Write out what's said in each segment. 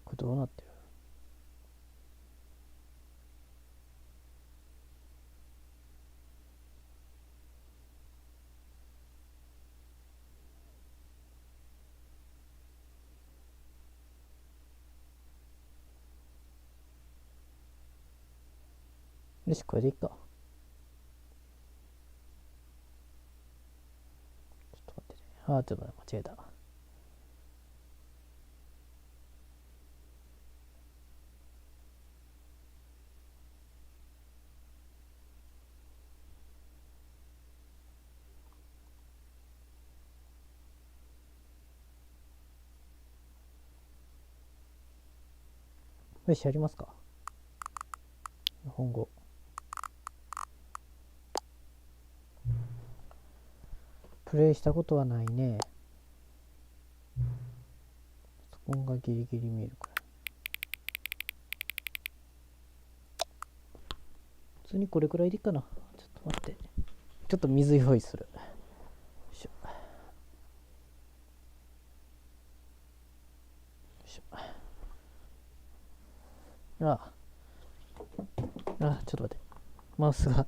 これどうなってる？よし、これでいいか。ちょっと待ってね。ちょっと待って、間違えた。よし、やりますか。日本語。プレイしたことはないね。パソコンがギリギリ見えるくらい。普通にこれくらいでいいかな。ちょっと待って。ちょっと水用意する。よいしょ。よいしょ。ちょっと待って。マウスが。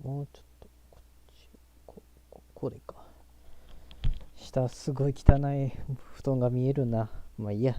もうちょっとこっちこうでいいか。下すごい汚い布団が見えるな。まあいいや。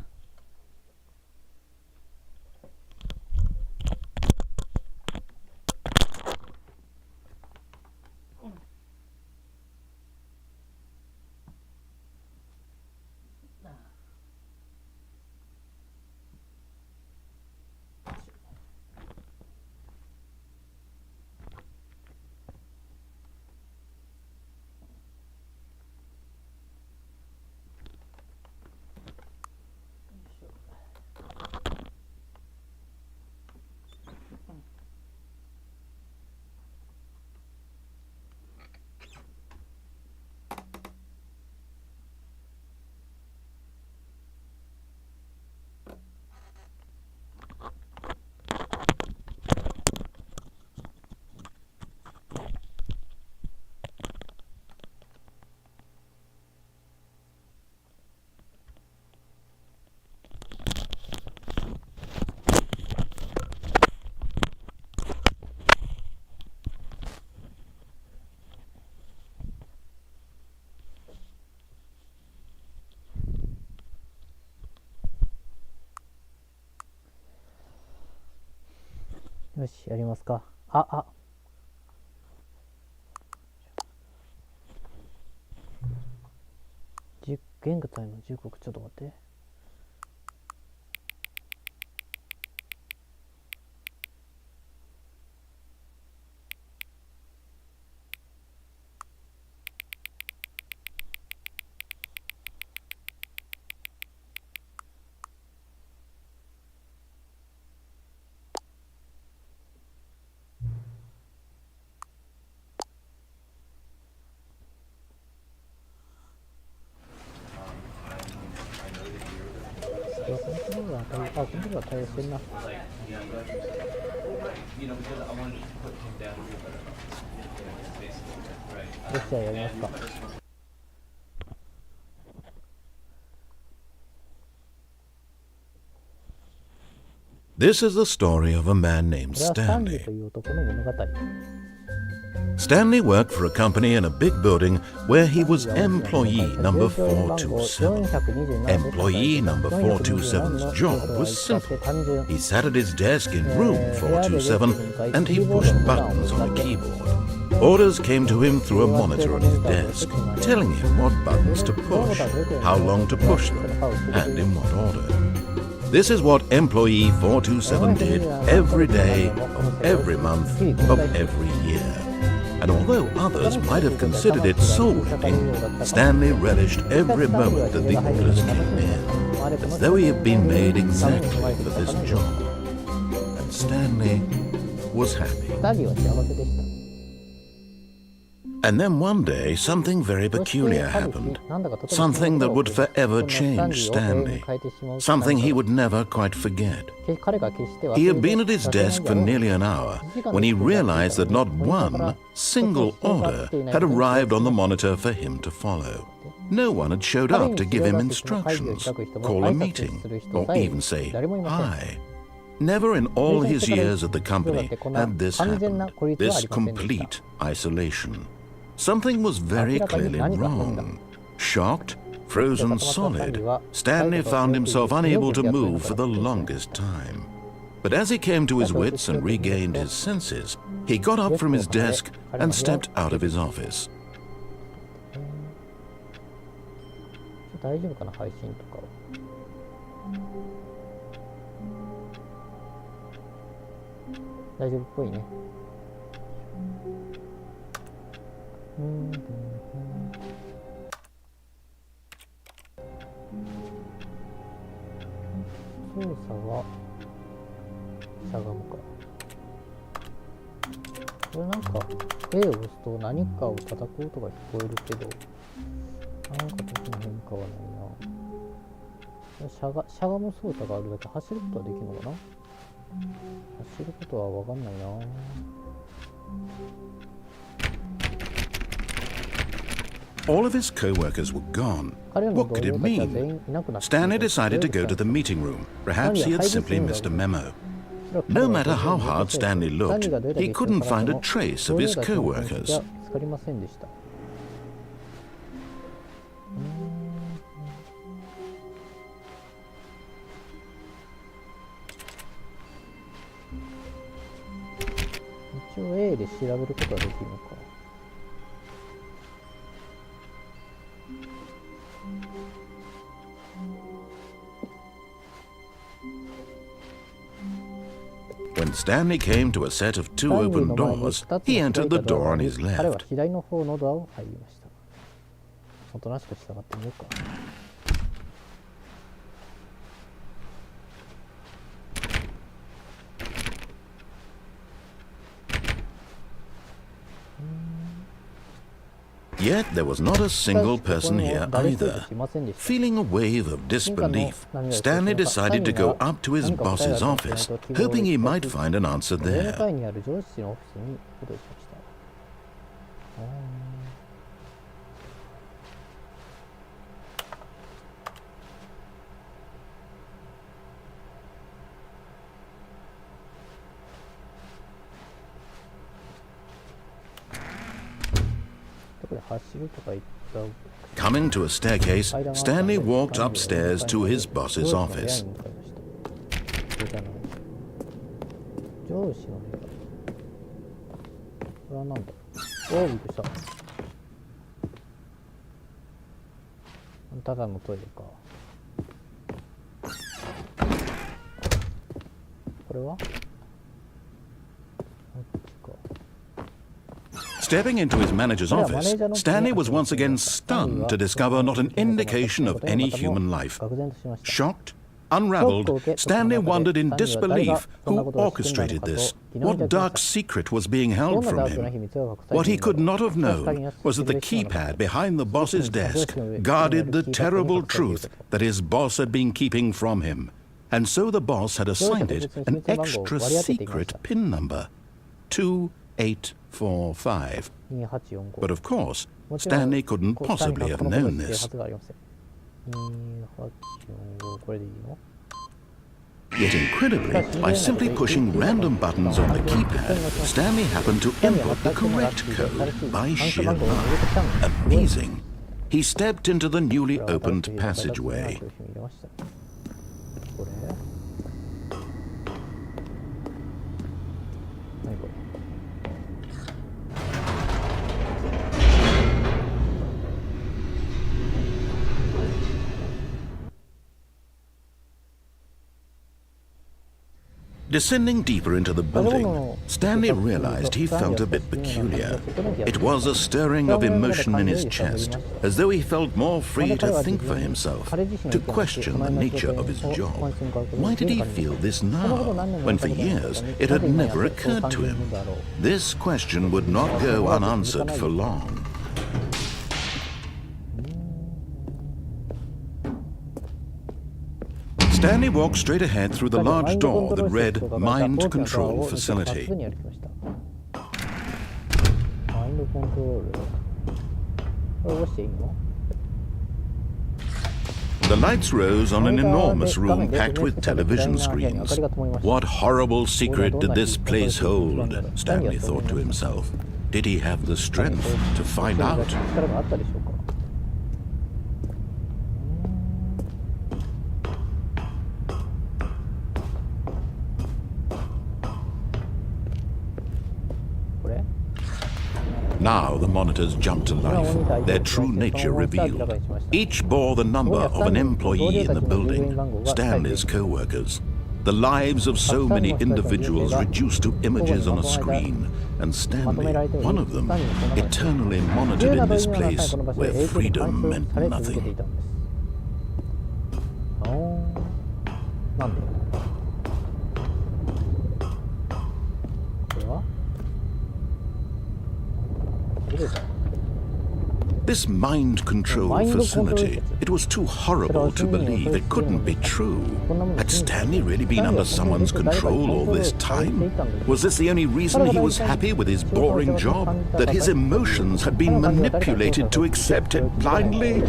よし、やりますか。現在の時刻、ちょっと待って。コントローラー対応してるな。よし、じゃあやりますか。This is the story of a man named これはスタンリ Stanley. ーという男の物語。Stanley worked for a company in a big building where he was employee number 427. Employee number 427's job was simple. He sat at his desk in room 427 and he pushed buttons on a keyboard. Orders came to him through a monitor on his desk, telling him what buttons to push, how long to push them, and in what order. This is what employee 427 did every day of every month of every year. And although others might have considered it soul-ripping, Stanley relished every moment that the orders came in, as though he had been made exactly for this job. And Stanley was happy. スタンリーは幸せでした。And then one day, something very peculiar happened. Something that would forever change Stanley. Something he would never quite forget. He had been at his desk for nearly an hour when he realized that not one single order had arrived on the monitor for him to follow. No one had showed up to give him instructions, call a meeting, or even say hi. Never in all his years at the company had this happened, this complete isolation. Something was very clearly wrong. Shocked, frozen solid, Stanley found himself unable to move for the longest time. But as he came to his wits and regained his senses, he got up from his desk and stepped out of his office. 大丈夫かな、配信とか。大丈夫っぽいね。操作はしゃがむか。これなんか A を押すと何かを叩く音が聞こえるけど、なんか特に変化はないな。しゃがむ操作があるだけ走ることはできるのかな。走ることはわかんないな。All of his co-workers were gone. What could it mean? Stanley decided to go to the meeting room. Perhaps he had simply missed a memo. No matter how hard Stanley looked, he couldn't find a trace of his co-workers. 一応 A で調べることはできるのか。When Stanley came to a set of two open doors, he entered the door on his 彼は left. 左の方のドアを入りました。おとなしく従ってみようか。Yet there was not a single person here either. Feeling a wave of disbelief, Stanley decided to go up to his boss's office, hoping he might find an answer 上の there. 階にある上司のオフィスに移動しました。これ走るとか言った。 Coming to a staircase, Stanley walked upstairs to his boss's office. 上司の部屋。これはなんだ。おお、びっくりした。ただのトイレか。これは Stepping into his manager's office, Stanley was once again stunned to discover not an indication of any human life. Shocked, unraveled, Stanley wondered in disbelief who orchestrated this. What dark secret was being held from him? What he could not have known was that the keypad behind the boss's desk guarded the terrible truth that his boss had been keeping from him. And so the boss had assigned it an extra secret PIN number, 2845. But of course, Stanley couldn't possibly have known this. Yet incredibly, by simply pushing random buttons on the keypad, Stanley happened to input the correct code by sheer luck. Amazing. He stepped into the newly opened passageway. これ何これ。Descending deeper into the building, Stanley realized he felt a bit peculiar. It was a stirring of emotion in his chest, as though he felt more free to think for himself, to question the nature of his job. Why did he feel this now, when for years it had never occurred to him? This question would not go unanswered for long. Stanley walked straight ahead through the large door that read Mind Control Facility. The lights rose on an enormous room packed with television screens. What horrible secret did this place hold? Stanley thought to himself. Did he have the strength to find out? Now the monitors jumped to life, their true nature revealed. Each bore the number of an employee in the building, Stanley's co-workers. The lives of so many individuals reduced to images on a screen, and Stanley, one of them, eternally monitored in this place where freedom meant nothing. This mind control facility, it was too horrible to believe. It couldn't be true. Had Stanley really been under someone's control all this time? Was this the only reason he was happy with his boring job? That his emotions had been manipulated to accept it blindly?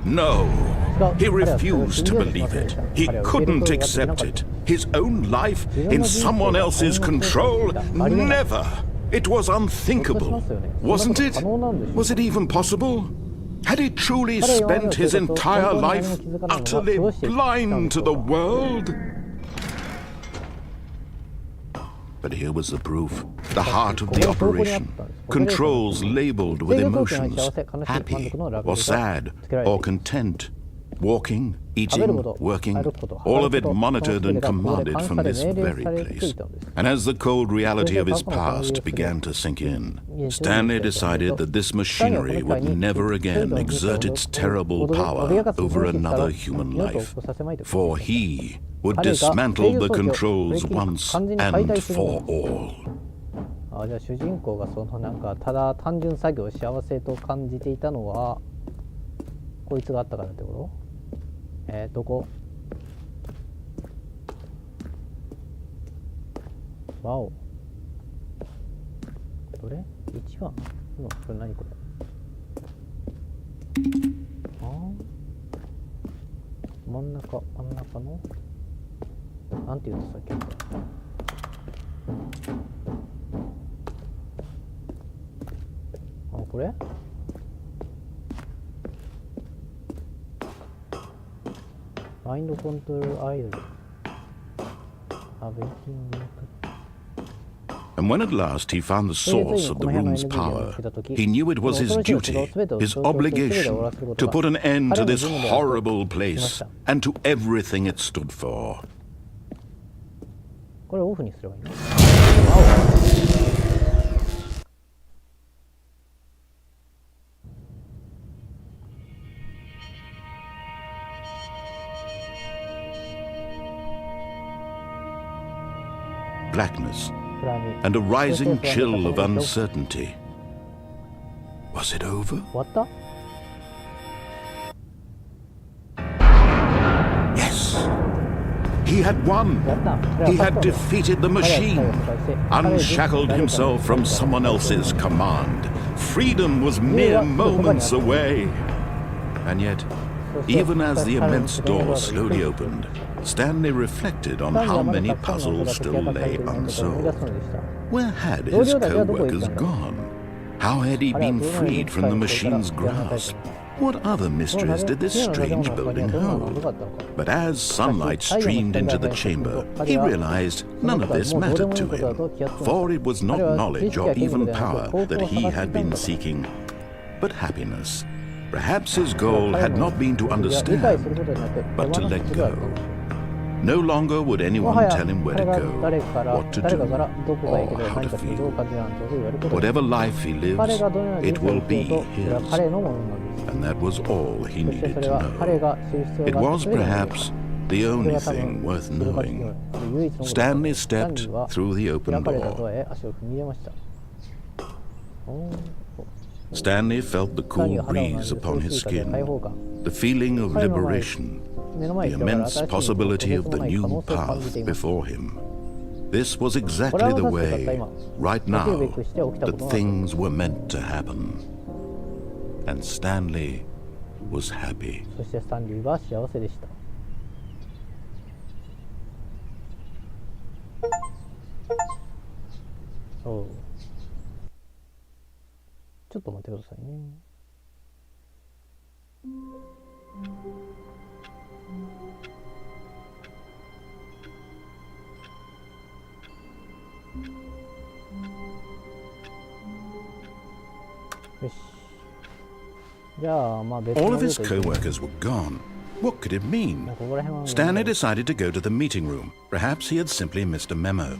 No, he refused to believe it. He couldn't accept it. His own life in someone else's control? Never! It was unthinkable. Wasn't it? Was it even possible? Had he truly spent his entire life utterly blind to the world? But here was the proof, the heart of the operation. Controls labeled with emotions, happy or sad or content, walking, eating, working, all of it monitored and commanded from this very place. And as the cold reality of his past began to sink in, Stanley decided that this machinery would never again exert its terrible power over another human life, for he would dismantle the controls once and for all. じゃあ主人公がそのなんかただ単純作業幸せと感じていたのはこいつがあったからってこと？どこ？わお。どれ？1番？これ何これ？真ん中のなんて言うんですかっけ？これ？マインドコントロールアイドル。And when at last he found the source of the room's power, he knew it was his duty, his obligation, to put an end to this horrible place and to everything it stood for. これオフにすればいいの？Blackness and a rising chill of uncertainty. Was it over? 終わった？ Yes! He had won! He had defeated the machine, unshackled himself from someone else's command. Freedom was mere moments away. And yet, even as the immense door slowly opened, Stanley reflected on how many puzzles still lay unsolved. Where had his co-workers gone? How had he been freed from the machine's grasp? What other mysteries did this strange building hold? But as sunlight streamed into the chamber, he realized none of this mattered to him, for it was not knowledge or even power that he had been seeking. but happiness. Perhaps his goal had not been to understand, but to let go. No longer would anyone tell him where to go, what to do, or how to feel. Whatever life he lives, it will be his. And that was all he needed to know. It was perhaps the only thing worth knowing. Stanley stepped through the open door. Stanley felt the cool breeze upon his skin, the feeling of liberation, the immense possibility of the new path before him. This was exactly the way, right now, that things were meant to happen. And Stanley was happy. そしてスタンリーは幸せでした。そう。ちょっと待ってくださいね。よし。じゃあまあ別の All of his co-workers were gone. What could it mean? Stanley decided to go to the meeting room. Perhaps he had simply missed a memo.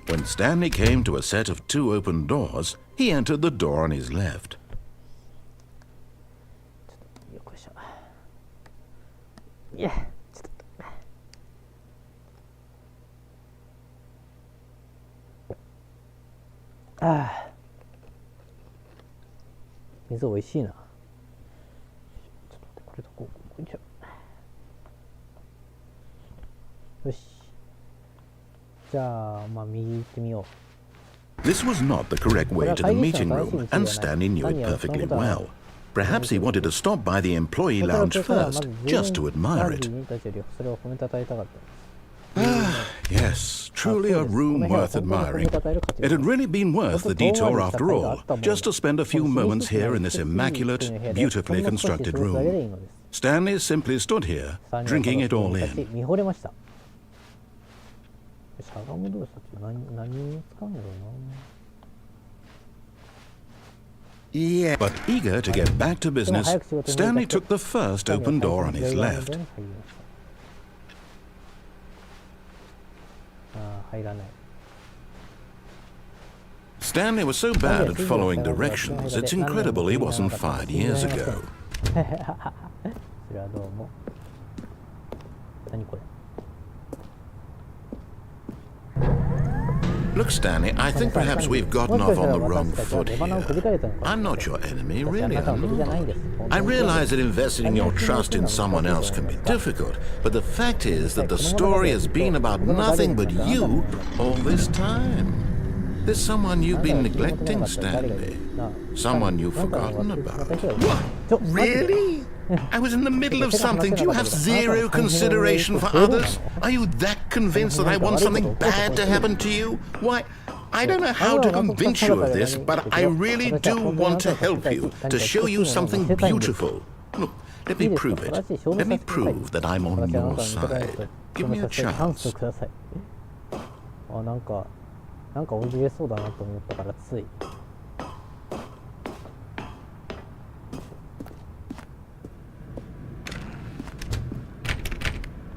When Stanley came to a set of 2 open doors, he entered the door on his left. よっこいしょ。いや、ちょっと。ああ。水おいしいな。ちょっと待って、これとこう。よいしょ。よし。じゃあ、まあ右行ってみよう。 This was not the correct way to the meeting room, and Stanley knew it perfectly well. Perhaps he wanted to stop by the employee lounge first, just to admire it. Yes, truly a room worth admiring. It had really been worth the detour after all, just to spend a few moments here in this immaculate, beautifully constructed room. Stanley simply stood here, drinking it all in. しゃがむ動作って何に使うんだろうな。 Yeah. But eager to get back to business, Stanley took the first open door on his left. 入らない。 Stanley was so bad at following directions, it's incredible he wasn't fired years ago. それはどうも。何これ。 Look, Stanley, I think perhaps we've gotten off on the wrong foot here. I'm not your enemy, really, I'm not. I realize that investing your trust in someone else can be difficult, but the fact is that the story has been about nothing but you all this time. There's someone you've been neglecting, Stanley. Someone you've forgotten about. What? Really? I was in the middle of something. Do you have zero consideration for others? Are you that convinced that I want something bad to happen to you? Why, I don't know how to convince you of this, but I really do want to help you, to show you something beautiful. Look, let me prove it. Let me prove that I'm on your side. Give me a chance. なんかおじれそうだなと思ったからつい。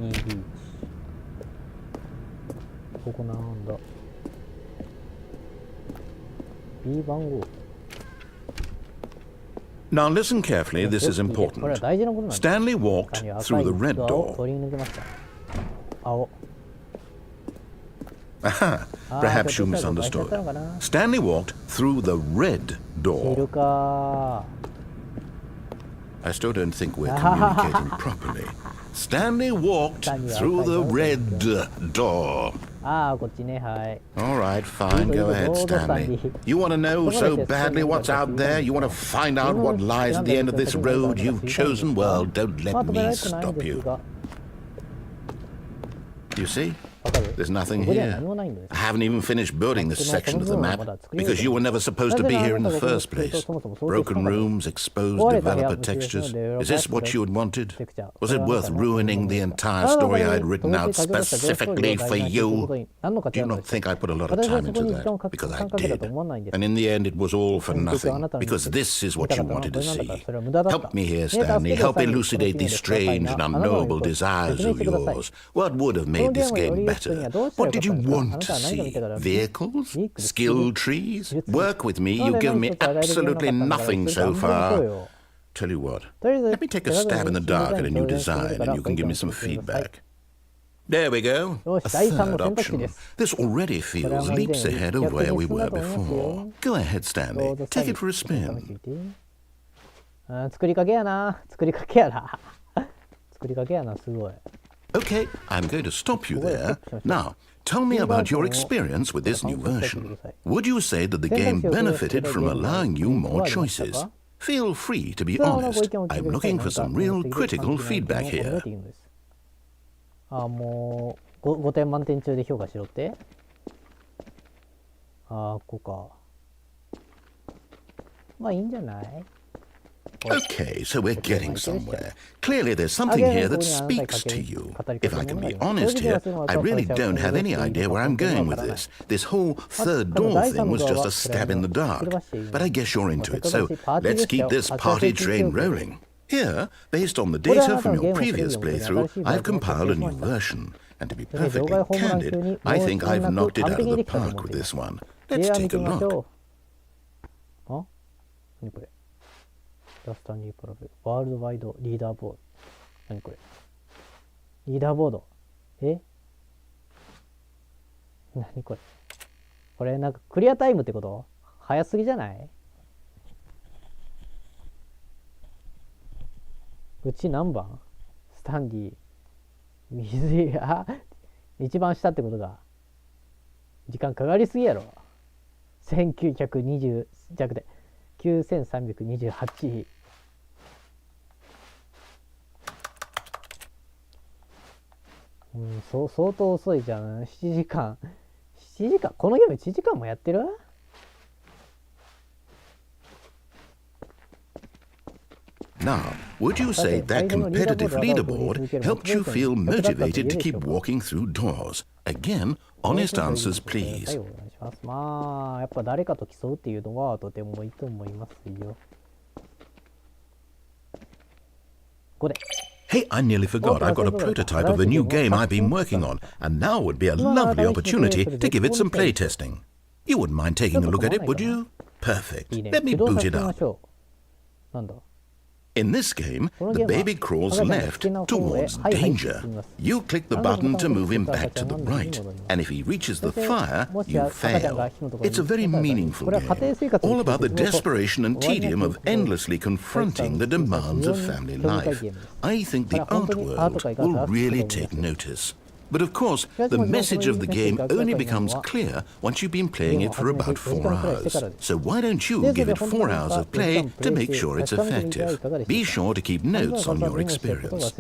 いいビーチ。ここなんだ。B 番号。 Now listen carefully, this is important. Stanley walked through the red door. Aha, perhaps you misunderstood. Stanley walked through the red door. I still don't think we're communicating properly. Stanley walked through the red door. All right, fine, go ahead, Stanley. You want to know so badly what's out there? You want to find out what lies at the end of this road you've chosen? Well, don't let me stop you. You see? There's nothing ここには here. 何もないんです。 I haven't even finished building this section of the map because you were never supposed to be here in the first place. Broken rooms, exposed developer textures. Is this what you had wanted? Was it worth ruining the entire story I had written out specifically for you? Do you not think I put a lot of time into that? Because I did. And in the end, it was all for nothing. Because this is what you wanted to see. Help me here, Stanley. Help elucidate these strange and unknowable desires of yours. What would have made this game better? What did you want to see? Vehicles? Skill trees? Work with me? You've given me absolutely nothing so far. Tell you what, let me take a stab in the dark at a new design and you can give me some feedback. There we go. A third option. This already feels leaps ahead of where we were before. Go ahead, Stanley. Take it for a spin. 作りかけやな。作りかけやな。作りかけやな、すごい。Okay, I'm going to stop you there. Now, tell me about your experience with this new version. Would you say that the game benefited from allowing you more choices? Feel free to be honest. I'm looking for some real critical feedback here. もう 5点満点中で評価しろって。ここか。まあいいんじゃない？ Okay, so we're getting somewhere. Clearly there's something here that speaks to you. If I can be honest here, I really don't have any idea where I'm going with this. This whole third door thing was just a stab in the dark. But I guess you're into it, so let's keep this party train rolling. Here, based on the data from your previous playthrough, I've compiled a new version. And to be perfectly candid, I think I've knocked it out of the park with this one. Let's take a look. 何これ？スタンリーパラベルワールドワイドリーダーボード。何これ？リーダーボード。何これ？これなんかクリアタイムってこと？早すぎじゃない？うち何番？スタンリー。水や一番下ってことが。時間かかりすぎやろ。1920弱で。9328。相当遅いじゃん。7時間。このゲーム1時間もやってる？Now, would you say that competitive leaderboard helped you feel motivated to keep walking through doors? Again, honest answers, please. まあ、やっぱ誰かと競うっていうのはとてもいいと思いますよ。これ。Hey, I nearly forgot. I've got a prototype of a new game I've been working on, and now would be a lovely opportunity to give it some playtesting. You wouldn't mind taking a look at it, would you? Perfect. Let me boot it up. なんだ In this game, the baby crawls left towards danger. You click the button to move him back to the right, and if he reaches the fire, you fail. It's a very meaningful game, all about the desperation and tedium of endlessly confronting the demands of family life. I think the art world will really take notice. But of course, the message of the game only becomes clear once you've been playing it for about 4 hours. So why don't you give it 4 hours of play to make sure it's effective? Be sure to keep notes on your experience.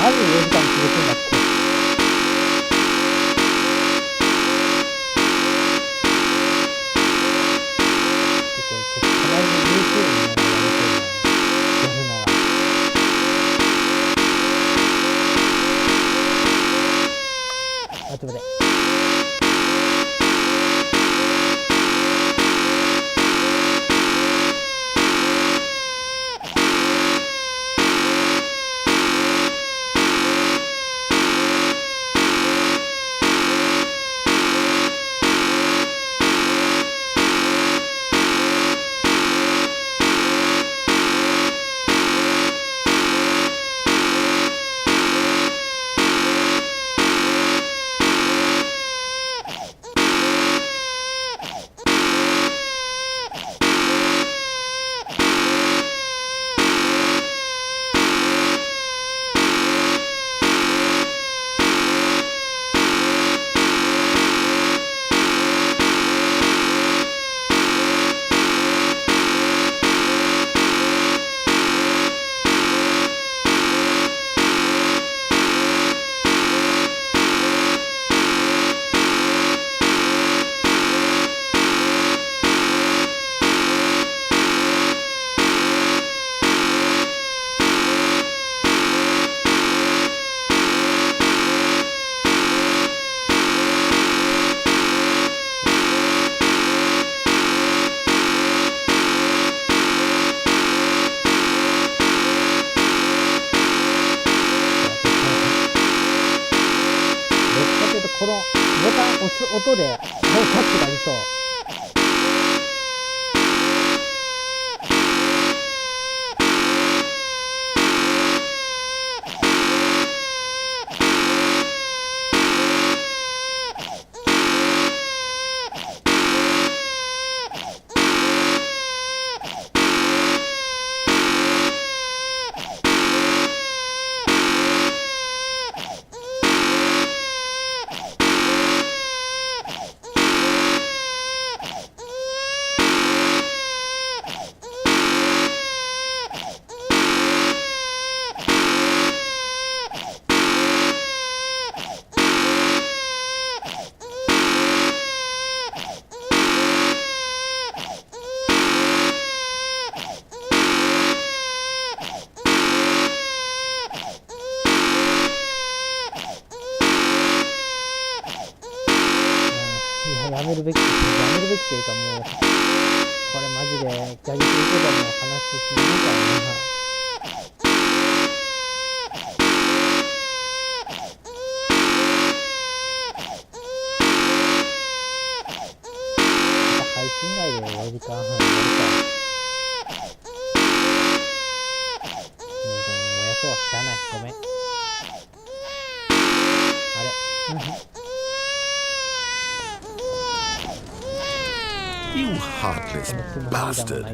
マジで4時間続くんだって。音でタッチがありそう。やめるべきっていうか、もうこれマジでギャリーということはもう話進めないからね。配信外で4時間半やるからもうやそうしゃあない、ごめん。あれYou heartless bastard.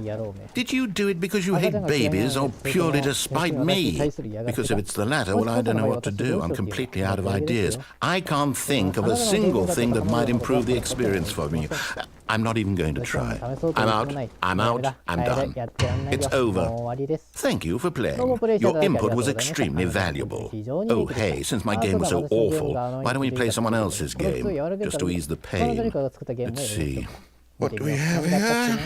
Did you do it because you hate babies or purely to spite me? Because if it's the latter, well, I don't know what to do. I'm completely out of ideas. I can't think of a single thing that might improve the experience for me. I'm not even going to try. I'm out. I'm done. It's over. Thank you for playing. Your input was extremely valuable. Oh, hey, since my game was so awful, why don't we play someone else's game? Just to ease the pain. Let's see. What do we have here?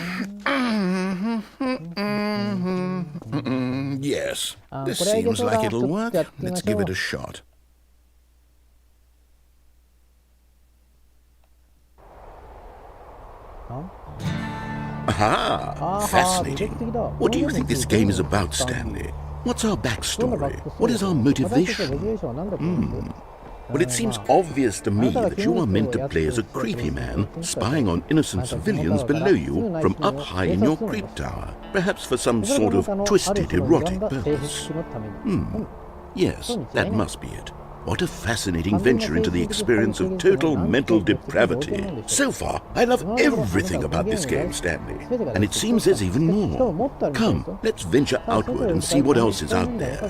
Yes, this seems like it'll work. Let's give it a shot. Aha! Fascinating. What do you think this game is about, Stanley? What's our backstory? What is our motivation? Well, it seems obvious to me that you are meant to play as a creepy man, spying on innocent civilians below you from up high in your creep tower, perhaps for some sort of twisted, erotic purpose. Yes, that must be it. What a fascinating venture into the experience of total mental depravity. So far, I love everything about this game, Stanley, and it seems there's even more. Come, let's venture outward and see what else is out there.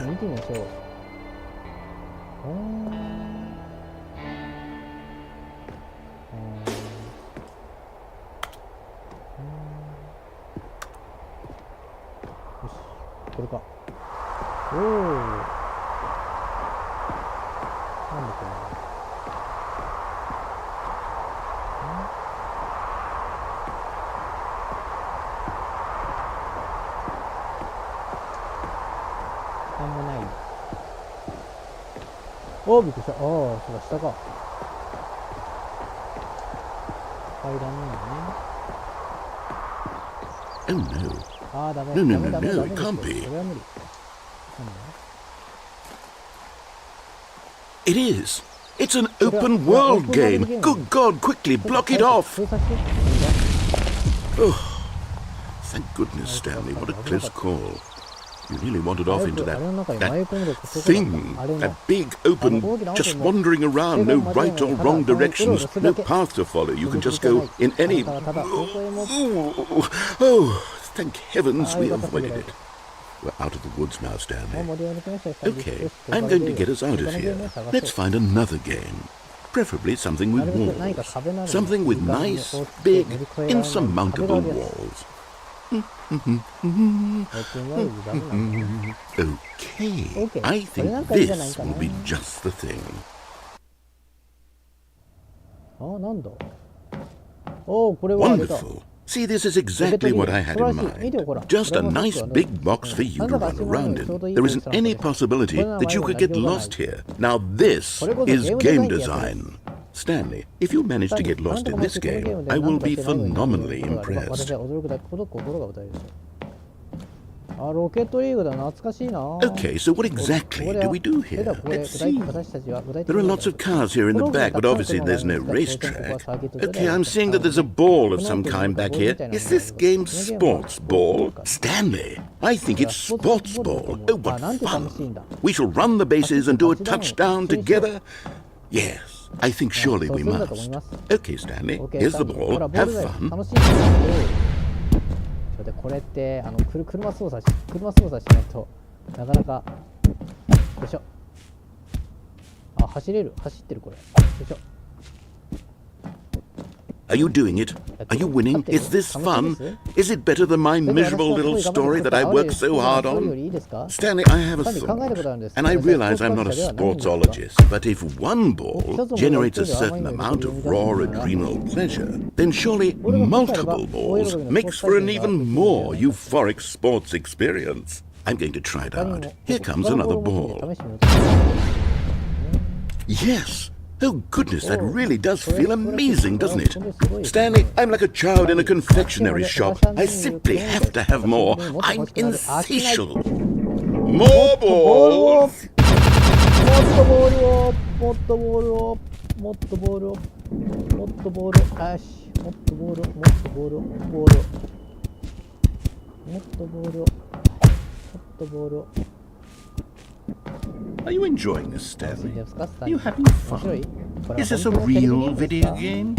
Oh, びっくりした。ああ、そうだ、下か。階段なんだね。Oh no. ああ、ダメ。No, it can't be. それは無理。It is. It's an open world game. Good God, quickly block it off. Oh, thank goodness, Stanley. What a close call. You really wandered off into that thing, that big open, just wandering around, no right or wrong directions, no path to follow. You can just go in any... Oh, thank heavens we avoided it. We're out of the woods now, Stanley. Okay, I'm going to get us out of here. Let's find another game. Preferably something with walls. Something with nice, big, insurmountable walls. Okay, I think this will be just the thing. Wonderful. See, this is exactly what I had in mind. Just a nice big box for you to run around in. There isn't any possibility that you could get lost here. Now this is game design. Stanley, if you manage to get lost in this game, I will be phenomenally impressed. あ、ロケットリーグだ、懐かしいな。 Okay, so what exactly do we do here? Let's see. There are lots of cars here in the back, but obviously there's no racetrack. Okay, I'm seeing that there's a ball of some kind back here. Is this game sports ball? Stanley, I think it's sports ball. Oh, what fun. We shall run the bases and do a touchdown together. Yes, I think surely we must. Okay, Stanley, here's the ball. Have fun. でこれって車操作しないとなかなか。よいしょ。あ、走ってるこれ。よいしょ。Are you doing it? Are you winning? Is this fun? Is it better than my miserable little story that I worked so hard on? Stanley, I have a thought, and I realize I'm not a sportsologist, but if one ball generates a certain amount of raw adrenal pleasure, then surely multiple balls makes for an even more euphoric sports experience. I'm going to try it out. Here comes another ball. Yes! Oh goodness, that really does feel amazing, doesn't it? Stanley, I'm like a child in a confectionery shop. I simply have to have more. I'm insatiable. More balls! もっとボールを。よし、もっとボール。もっとボール。Are you enjoying this, Stanley? Are you having fun? Is this a real video game?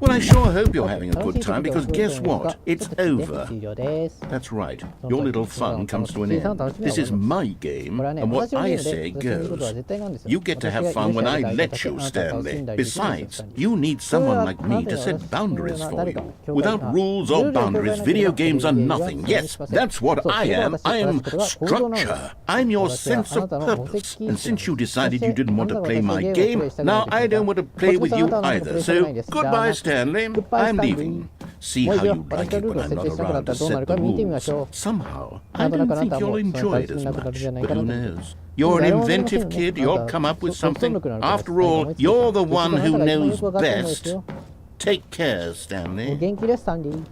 Well, I sure hope you're having a good time, because guess what? It's over. That's right. Your little fun comes to an end. This is my game, and what I say goes. You get to have fun when I let you, Stanley. Besides, you need someone like me to set boundaries for you. Without rules or boundaries, video games are nothing. Yes, that's what I am. I am structure. I'm your sense of purpose. And since you decided you didn't want to play my game, now I don't want to play with you either. So, goodbye, Stanley. I'm leaving. See how you like it when I'm not around to set the rules. Somehow, I don't think you'll enjoy it as much, but who knows? You're an inventive kid, you'll come up with something. After all, you're the one who knows best. Take care, Stanley. 元気です、スタンリー。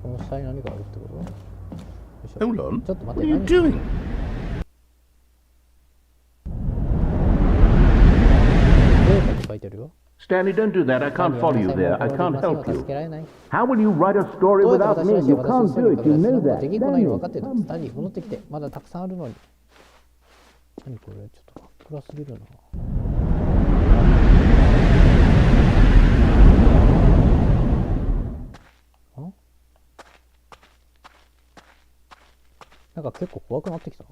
この下に何があるってこと？ Hold on. ちょっと待 What って。are you doing? って書いてるよ。 Stanley, don't do that. I can't follow you there. I can't help you. How will you write a story どうやって without 私 me? たち You が can't 私 do it. You know の that. できっこないの分かってる。スタンリー戻ってきて。まだたくさんあるのに。何これ、ちょっと暗すぎるな。なんか結構怖くなってきたな。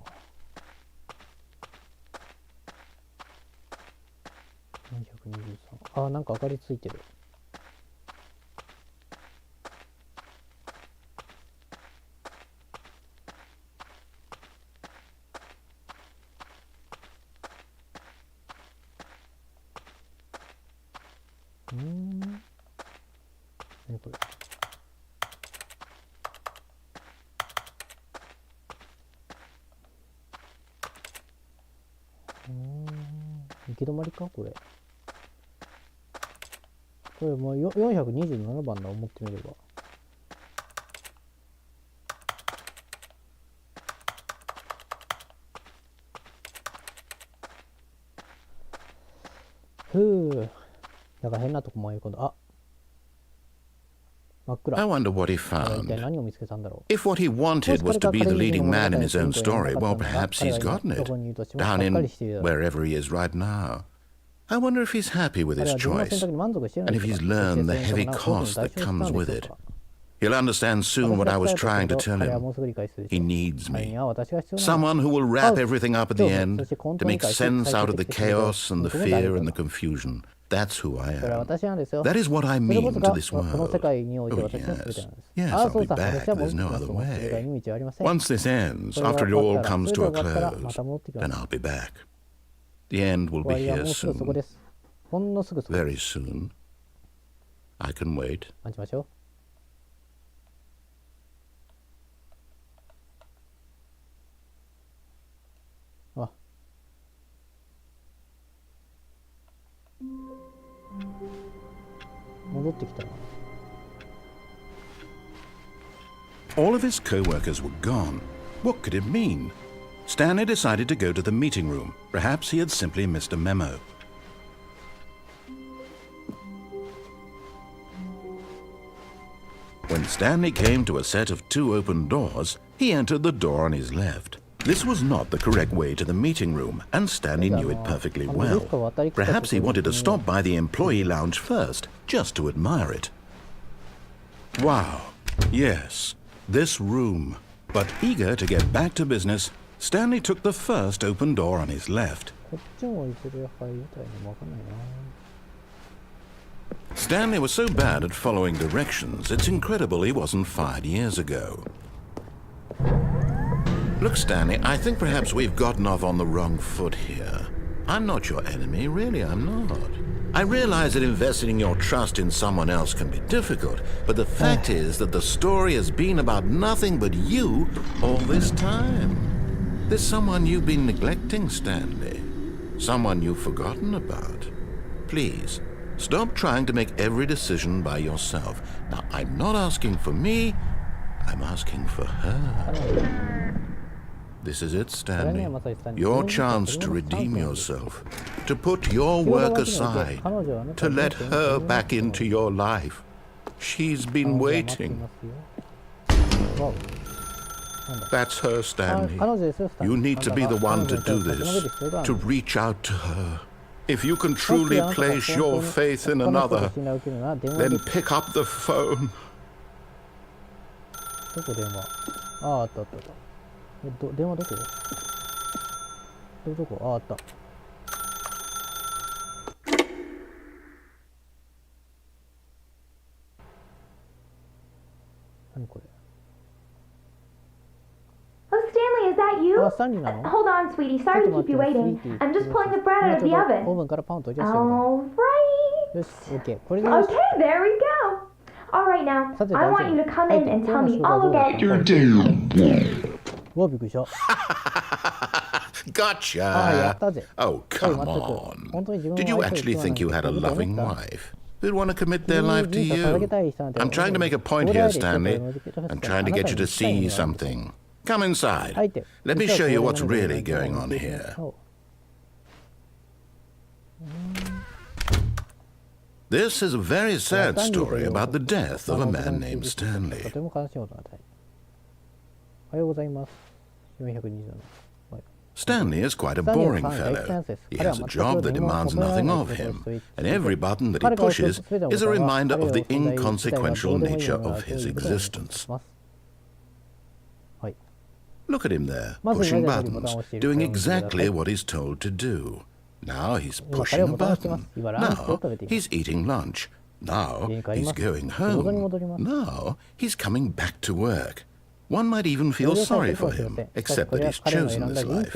423。あ、なんか明かりついてる。何これ。行き止まりかこれ。これもう427番だ、思ってみれば。なんか変なとこ迷い込んだ。あ、真っ暗。 I wonder what he 一体 found. 何を見つけたんだろ If what he wanted was to be the leading man in his own story, well, perhaps he's gotten it. Down in wherever he is right now. I wonder if he's happy with う。 his 自分の選 choice, 択に満足してるの and か if he's learned the heavy cost that comes with it. He'll understand soon what I was trying to tell him. He needs me. Someone who will wrap everything up at the end to make sense out of the chaos and the fear and the confusion. That's who I am. That is what I mean to this world. Oh, yes. Yes, I'll be back. There's no other way. Once this ends, after it all comes to a close, then I'll be back. The end will be here soon. ほんのすぐそこ。 Very soon. I can wait. 待ちましょう。あ、戻ってきたな。 All of his co-workers were gone. What could it mean? Stanley decided to go to the meeting room. Perhaps he had simply missed a memo. When Stanley came to a set of 2 open doors, he entered the door on his left. This was not the correct way to the meeting room, and Stanley knew it perfectly well. Perhaps he wanted to stop by the employee lounge first, just to admire it. Wow, yes, this room. But eager to get back to business, Stanley took the first open door on his left. こっちもいずれ入りたいのわかんないな。 Stanley was so bad at following directions, it's incredible he wasn't fired years ago. Look, Stanley, I think perhaps we've gotten off on the wrong foot here. I'm not your enemy, really, I'm not. I realize that investing your trust in someone else can be difficult, but the fact is that the story has been about nothing but you all this time. There's someone you've been neglecting, Stanley. Someone you've forgotten about. Please, stop trying to make every decision by yourself. Now, I'm not asking for me, I'm asking for her. This is it, Stanley. Your chance to redeem yourself, to put your work aside, to let her back into your life. She's been waiting. That's her, Stanley. You need to be the one to do this, to reach out to her. If you can truly place your faith in another, then pick up the phone. どこ電話？ああ、あったあったあった。電話どこ？どこ？ああ、あった。何これ？ Oh, Stanley, is that you? あ、スタンリーなの？ Hold on, sweetie. Sorry to keep you waiting. I'm just pulling the bread out of the オー oven. ブンからパンを取り出してるんだ。 Alright. よし、OK。これでよし。 Okay, there we go. Alright, now, That's it, I that's want it. you to come Hey, in and don't tell me mess all with that about door. yourうわ、びっくりした。 Gotcha! Oh, come Hey, on. what's it? Did you actually think you had a loving wife who'd want to commit their life to you? I'm trying to make a point here, Stanley. I'm trying to get you to see something. Come inside. Let me show you what's really going on here. This is a very sad story about the death of a man named Stanley. とても悲しいことだ。おはようございます。427。 Stanley is quite a boring fellow. He has a job that demands nothing of him, and every button that he pushes is a reminder of the inconsequential nature of his existence. Look at him there, pushing buttons, doing exactly what he's told to do. Now he's pushing a button. Now he's eating lunch. Now he's going home. Now he's coming back to work. One might even feel sorry for him, except that he's chosen this life.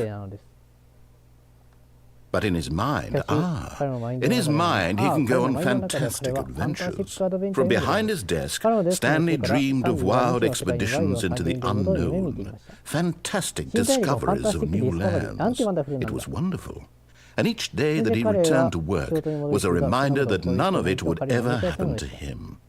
But in his mind, he can go on fantastic adventures. From behind his desk, Stanley dreamed of wild expeditions into the unknown, fantastic discoveries of new lands. It was wonderful. And each day that he returned to work was a reminder that none of it would ever happen to him.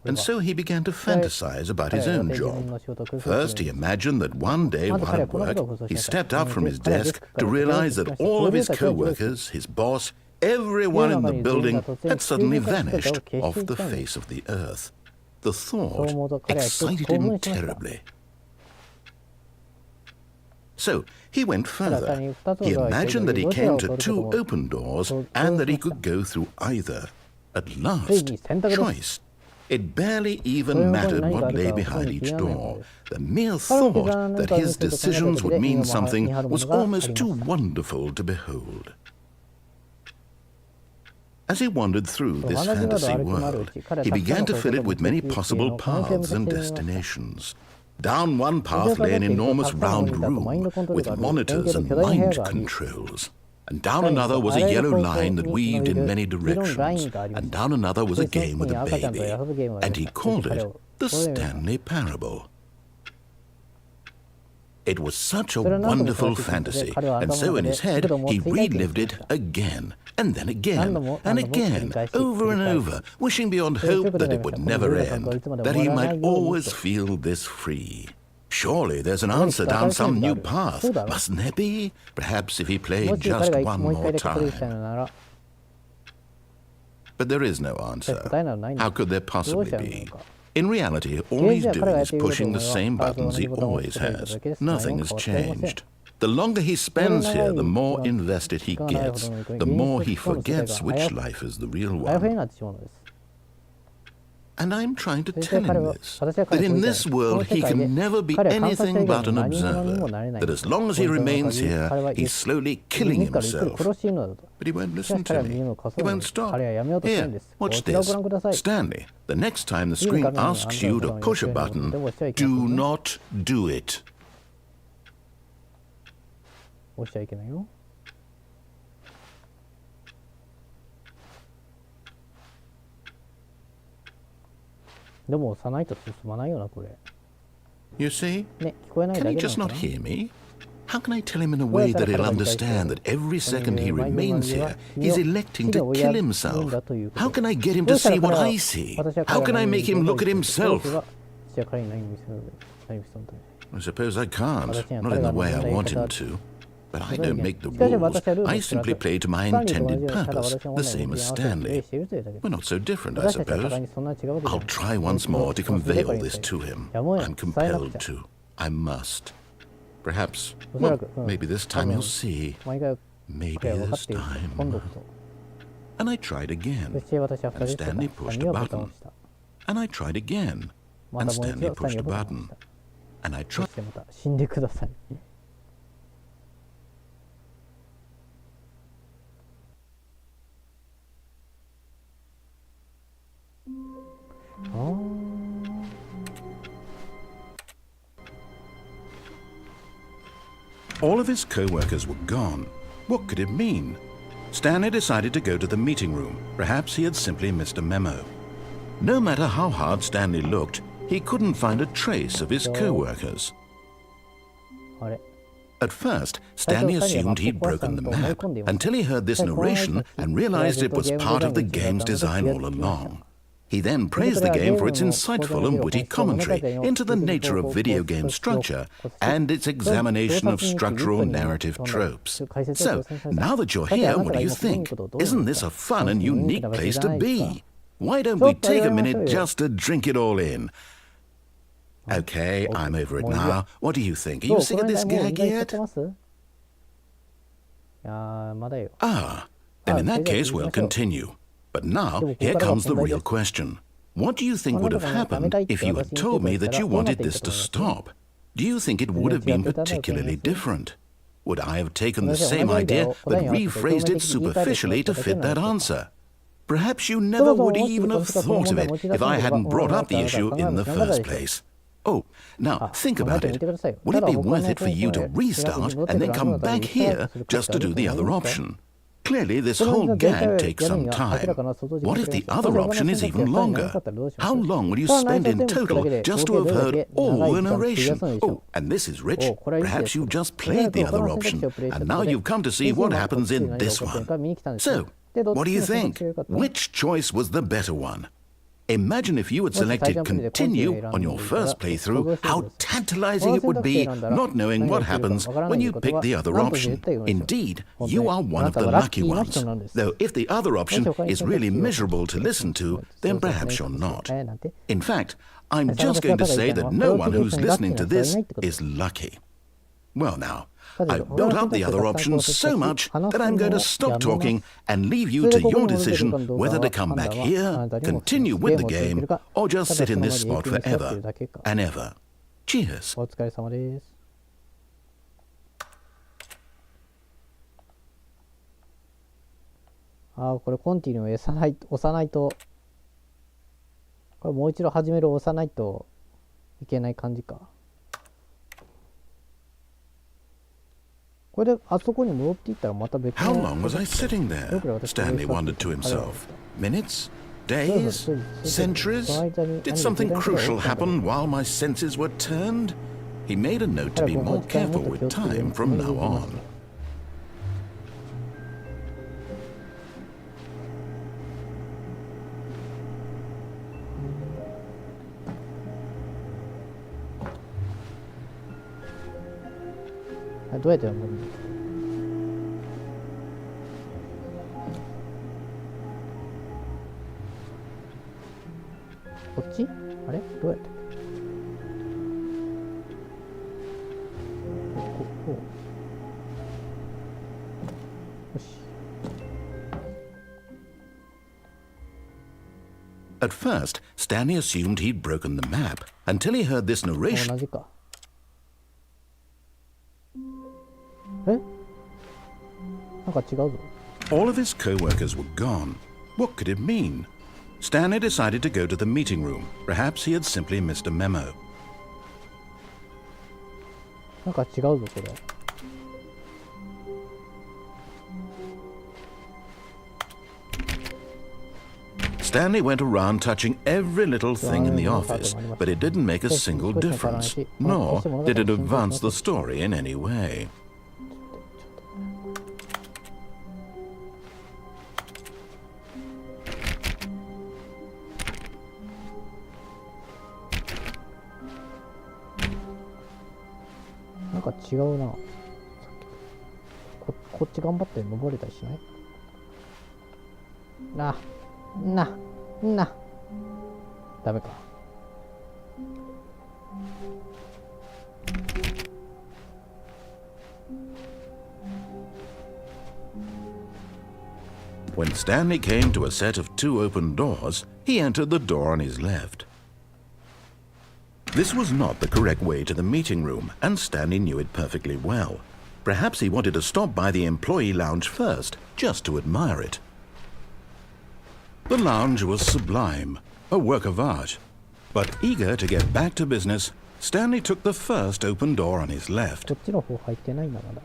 And so he began to fantasize about his own job. First, he imagined that one day while at work, he stepped up from his desk to realize that all of his co-workers, his boss, everyone in the building had suddenly vanished off the face of the earth. The thought excited him terribly. So he went further. He imagined that he came to 2 open doors and that he could go through either. At last, choice. It barely even mattered what lay behind each door. The mere thought that his decisions would mean something was almost too wonderful to behold. As he wandered through this fantasy world, he began to fill it with many possible paths and destinations. Down one path lay an enormous round room with monitors and mind controls. And down another was a yellow line that weaved in many directions. And down another was a game with a baby. And he called it the Stanley Parable. It was such a wonderful fantasy, and so in his head he relived it again, and then again, and again, over and over, wishing beyond hope that it would never end, that he might always feel this free. Surely there's an answer down some new path, mustn't there be? Perhaps if he played just one more time. But there is no answer. How could there possibly be? In reality, all he's doing is pushing the same buttons he always has. Nothing has changed. The longer he spends here, the more invested he gets, the more he forgets which life is the real one. And I'm trying to tell him this, that in this world he can never be anything but an observer, that as long as he remains here, he's slowly killing himself. But he won't listen to me. He won't stop. Here, watch this. Stanley, the next time the screen asks you to push a button, do not do it. 押しちゃいけないよ。でも押さないと進まないよなこれ。You see? ね、聞こえないだ Can け he な just の not かな。 hear me? How can I tell him in a way that he'll understand that every second he remains here, he's electing to kill himself? How can I get him to see what I see? How can I make him look at himself? I suppose I can't, not in the way I want him to. But I don't make the rules. I simply play to my intended purpose, the same as Stanley. We're not so different, I suppose. I'll try once more to convey all this to him. I'm compelled to. I must. Perhaps, well, maybe this time he'll see. Maybe this time. And I tried again. And Stanley pushed a button. And I tried again. And Stanley pushed a button. And I tried. 死んでください。All of his co-workers were gone. What could it mean? Stanley decided to go to the meeting room. Perhaps he had simply missed a memo. No matter how hard Stanley looked, he couldn't find a trace of his co-workers. あれ。 At first, Stanley assumed he'd broken the map until he heard this narration and realized it was part of the game's design all along. He then praised the game for its insightful and witty commentary into the nature of video game structure and its examination of structural narrative tropes. So, now that you're here, what do you think? Isn't this a fun and unique place to be? Why don't we take a minute just to drink it all in? Okay, I'm over it now. What do you think? Are you sick of this gag yet? Ah, then in that case, we'll continue. But now, here comes the real question. What do you think would have happened if you had told me that you wanted this to stop? Do you think it would have been particularly different? Would I have taken the same idea but rephrased it superficially to fit that answer? Perhaps you never would even have thought of it if I hadn't brought up the issue in the first place. Oh, now think about it. Would it be worth it for you to restart and then come back here just to do the other option? Clearly, this whole gag takes some time. What if the other option is even longer? How long will you spend in total just to have heard all the narration? Oh, and this is rich. Perhaps you've just played the other option, and now you've come to see what happens in this one. So, what do you think? Which choice was the better one? Imagine if you had selected continue on your first playthrough, how tantalizing it would be not knowing what happens when you pick the other option. Indeed, you are one of the lucky ones. Though if the other option is really miserable to listen to, then perhaps you're not. In fact, I'm just going to say that no one who's listening to this is lucky. Well now, I've built up the other options so much that I'm going to stop talking and leave you to your decision whether to come back here, continue with the game, or just sit in this spot forever and ever. Cheers. お疲れ様です。これコンティニュー押さないと、これもう一度始める押さないといけない感じか。これであそこに戻っていったらまた別 How の long was I sitting there? Stanley wondered to himself. Minutes? Days? Centuries? Did something crucial happen while my senses were turned? He made a note to be more careful with time from now on. どうやって読むんだ。こっち？あれ？どうやって？こう。よし。At first, Stanley assumed he'd broken the map until he heard this narration. 同じか。え？なんか違うぞ。All of his co-workers were gone. What could it mean? Stanley decided to go to the meeting room. Perhaps he had simply missed a memo. なんか違うぞ、これ。Stanley went around touching every little thing in the office, but it didn't make a single difference, nor did it advance the story in any way. なんか違うな。こっち頑張って登れたりしない？ダメか。When Stanley came to a set of 2 open doors, he entered the door on his left. This was not the correct way to the meeting room, and Stanley knew it perfectly well. Perhaps he wanted to stop by the employee lounge first, just to admire it. The lounge was sublime, a work of art. But eager to get back to business, Stanley took the first open door on his left. こっちの方入ってないんだまだ。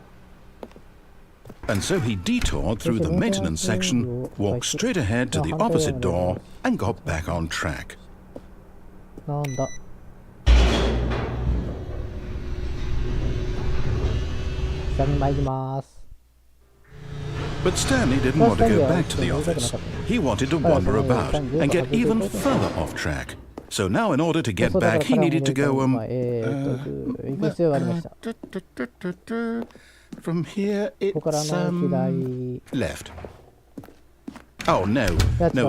And so he detoured through the maintenance section, walked straight ahead to the opposite door, and got back on track. なんだ。下に参ります。But Stanley didn't want to go back to the office. He wanted to wander about and get even further off track. So now in order to get back, he needed to go, from here, it's, left. Oh, no,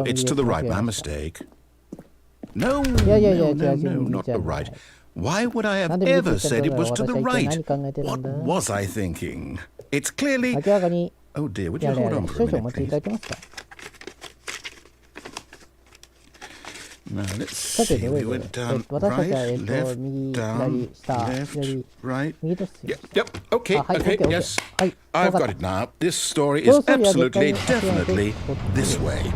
it's to the right, my mistake. No, not the right. Why would I have ever said it was to the right? What was I thinking? It's clearly... Oh dear, would you hold on for a minute, please? Now, let's see. We went down right, left, down, left, right. Yep, okay, yes. I've got it now. This story is absolutely, definitely this way.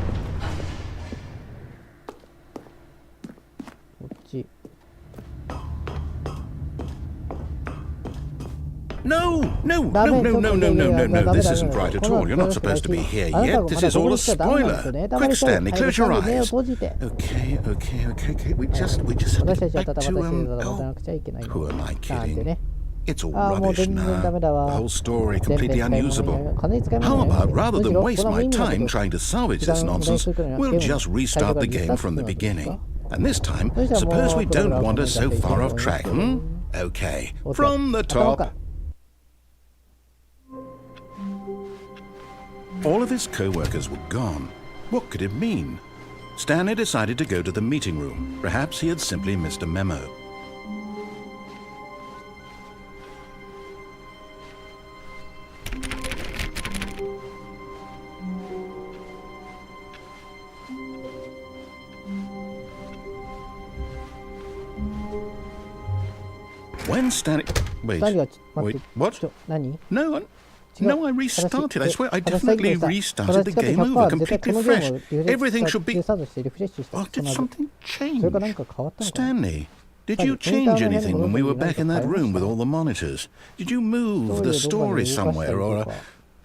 No, this isn't right at all. You're not supposed to be here yet. This is all a spoiler. Quick, Stanley, close your eyes. Okay. We just have to get back to, who am I kidding? It's all rubbish now. The whole story completely unusable. How about, rather than waste my time trying to salvage this nonsense, we'll just restart the game from the beginning. And this time, suppose we don't wander so far off track, Okay, from the top. All of his co-workers were gone. What could it mean? Stanley decided to go to the meeting room. Perhaps he had simply missed a memo. When Stanley... Wait, what? No, I restarted. I swear, I definitely restarted the game over, completely fresh. Everything should be... Oh, did something change? Stanley, Did you change anything when we were back in that room with all the monitors? Did you move the story somewhere or...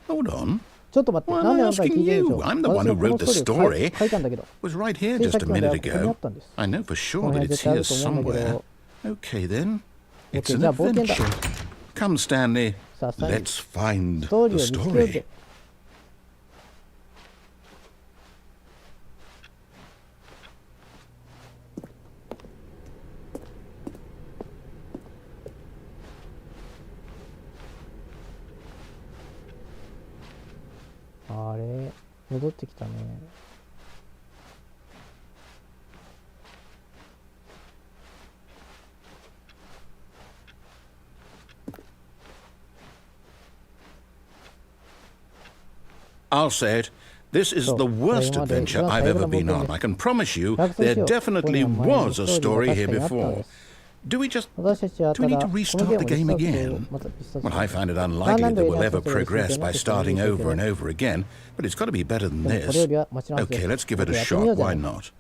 Hold on. ちょっと待って、 Why なん am で I あなたに聞い asking てる you? でしょう。 I'm the one who 私はこの wrote the ストーリーを story. 書いたんだけど。 It was right here ついさ just っ a きまで minute ここにあ ago. ったんです。 I know for こ sure の that 辺 it's 絶対あ here ると思うんだけ somewhere. ど。 Okay then. It's OK、 an じゃあ冒険だ。 adventure. Come, Stanley. さあ、スタンリー Let's find ストーリー the を見つけようぜ story.。あれ、戻ってきたね。I'll say it. This is the worst adventure I've ever been on. I can promise you there definitely was a story here before. Do we need to restart the game again? Well, I find it unlikely that we'll ever progress by starting over and over again, but it's got to be better than this. Okay, let's give it a shot. Why not?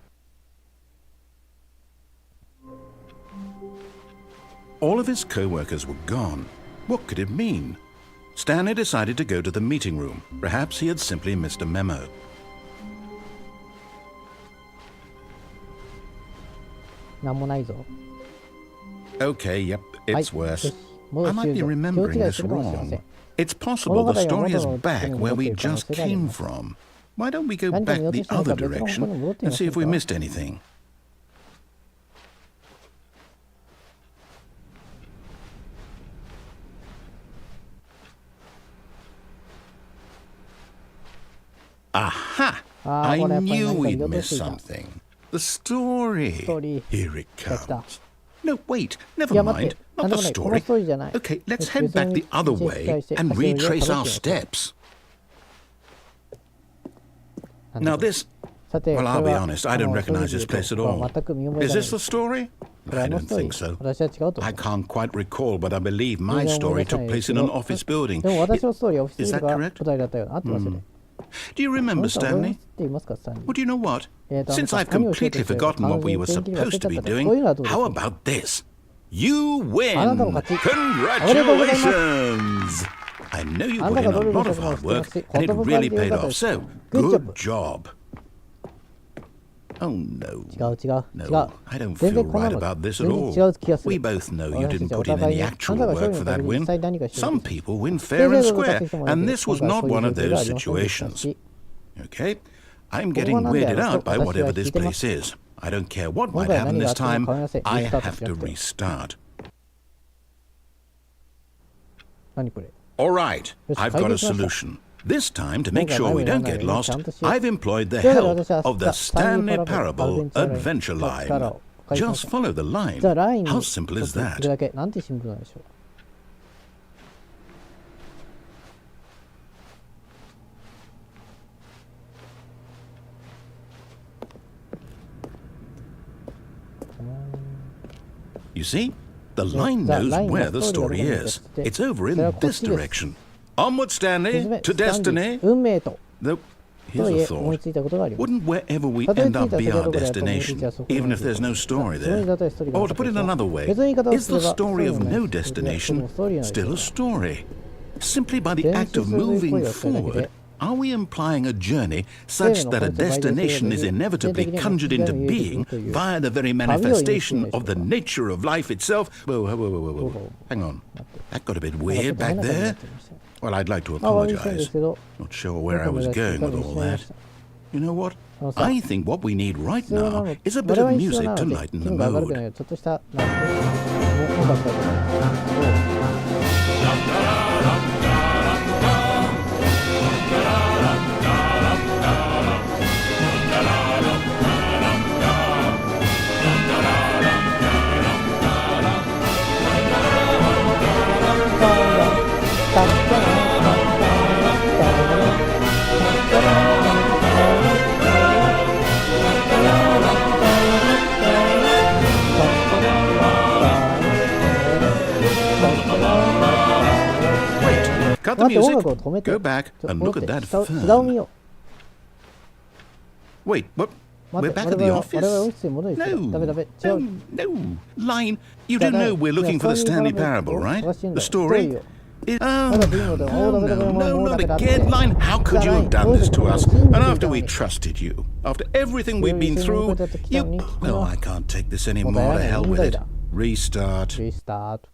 All of his co-workers were gone. What could it mean? Stanley decided to go to the meeting room. Perhaps he had simply missed a memo. Okay, yep, it's worse. I might be remembering this wrong. It's possible the story is back where we just came from. Why don't we go back the other direction and see if we missed anything? Aha! I knew we'd missed something. The story. Here it comes. No, wait, never mind. Not the story. Okay, let's head back the other way and retrace our steps. Now this... Well, I'll be honest, I don't recognize this place at all. Is this the story? I don't think so. I can't quite recall, but I believe my story took place in an office building. Is that correct? Do you remember, Stanley? Well, do you know what? Since I've completely forgotten what we were supposed to be doing, how about this? You win! Congratulations! I know you put in a lot of hard work, and it really paid off, so good job. Oh, no. No, I don't feel right about this at all. We both know you didn't put in any actual work for that win. Some people win fair and square, and this was not one of those situations. Okay? I'm getting weirded out by whatever this place is. I don't care what might happen this time. I have to restart. All right, I've got a solution. This time, to make sure we don't get lost, I've employed the help of the Stanley Parable adventure line. Just follow the line. How simple is that? You see, the line knows where the story is. It's over in this direction. Onward, Stanley, to destiny. Though, here's a thought. Wouldn't wherever we end up be our destination, even if there's no story there? Or to put it another way, is the story of no destination still a story? Simply by the act of moving forward, are we implying a journey such that a destination is inevitably conjured into being via the very manifestation of the nature of life itself? Whoa. Hang on. That got a bit weird back there. Well, I'd like to apologize. Not sure where I was going with all that. You know what? I think what we need right now is a bit of music to lighten the mood. Cut the music, go back and look at that fern. Wait, what? we're back at the 俺は office. オフィスに戻るんですよ。 No, ダメダメ。違 no, う。 no. Line, you do know we're looking for the Stanley Parable, right? The story? Oh, no, not again, Line. How could you have done this to us? And after we trusted you, after everything we've been through, you... Oh, I can't take this anymore. To hell with it. Restart. リスタート。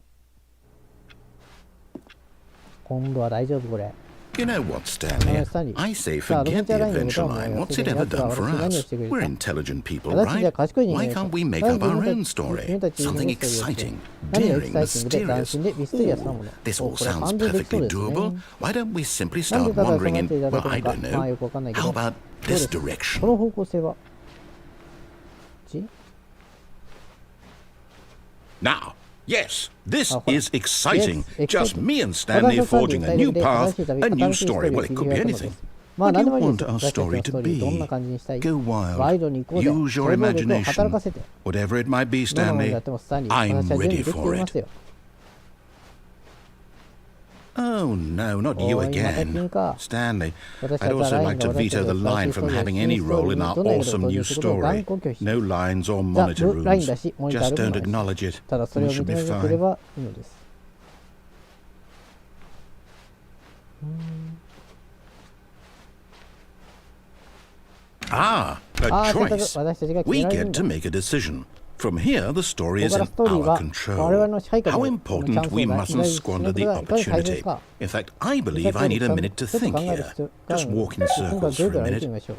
今度は大丈夫これ。 You know what, Stanley? I say forget the adventure line. What's it ever done for us? We're intelligent people, right? Why can't we make up our own story? Something exciting, daring, mysterious. Ooh, this all sounds perfectly doable. Why don't we simply start wandering in, well, I don't know. How about this こ direction? の方向性は Now, yes, this is Yes, exciting. Just exciting. me and Stanley forging a new path, a new story. Well, it could be anything. まあ What 何 do で you もいいで want すよ。 our 私たちのスト story ー to リーどんな be? 感じにしたい Go ワイド wild. に行こうぜ。 Use your 想像力を imagination. 働かせて。 Whatever it might be, どんなもの Stanley, やってもスタンリー。 I'm 私は準備 ready できてい for ま it. すよ。 Oh, no, not you Oh, you again. matakin ka. Stanley, 私た I'd ちは also ライン like が to 私たち veto the を line 新 from しい having 新 any ストー role リ in ー our にどのような awesome 登 new 場することを断 story. 固拒否。 No lines or じゃあ monitor ライン rooms. だし、モニター Just ルー don't ムもないし acknowledge it. ただそれ We を should 認 be めてくれ fine. ばいいのです。Ah, a ああ、選択、 choice. 私たちが決 We められる get ん to だ。 make a decision. From here, the story こ is こから in ストーリー our は我々 control. の支配下 How でこのチャン important スを we 大 mustn't 事にする squander こと the がいかに大切 opportunity. か。 In fact, I believe I need a minute to ちょっと think 考える here. 必要 Just walk in 今回 circles どれ for から a 見て minute. みましょう。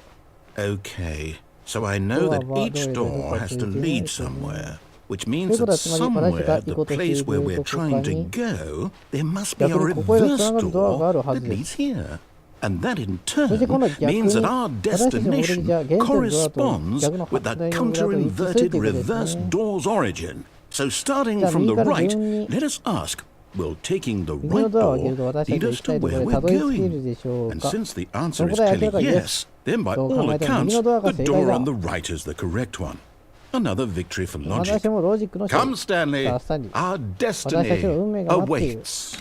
Okay, so I know that each door has to lead somewhere, which means that somewhere, the place where we're trying to go, there must be a reverse door that leads here. And that in turn means that our destination corresponds with the counter-inverted reverse door's origin. So starting from the right, let us ask, will taking the 右の right ドアを開ける door と私たち lead が行 us きた to いとこ where ろへ we're たどり着ける going? でしょう And か。 since the answer その is 答え明ら clearly かに yes, then by そう考 all えても accounts, 右のドアが the 正解 door だ on the right is the correct one. Another victory for logic. 私もロジックの勝 Come, 利。 Stanley. さあスタンリー Our 私たちの destiny 運命が待っている。 awaits.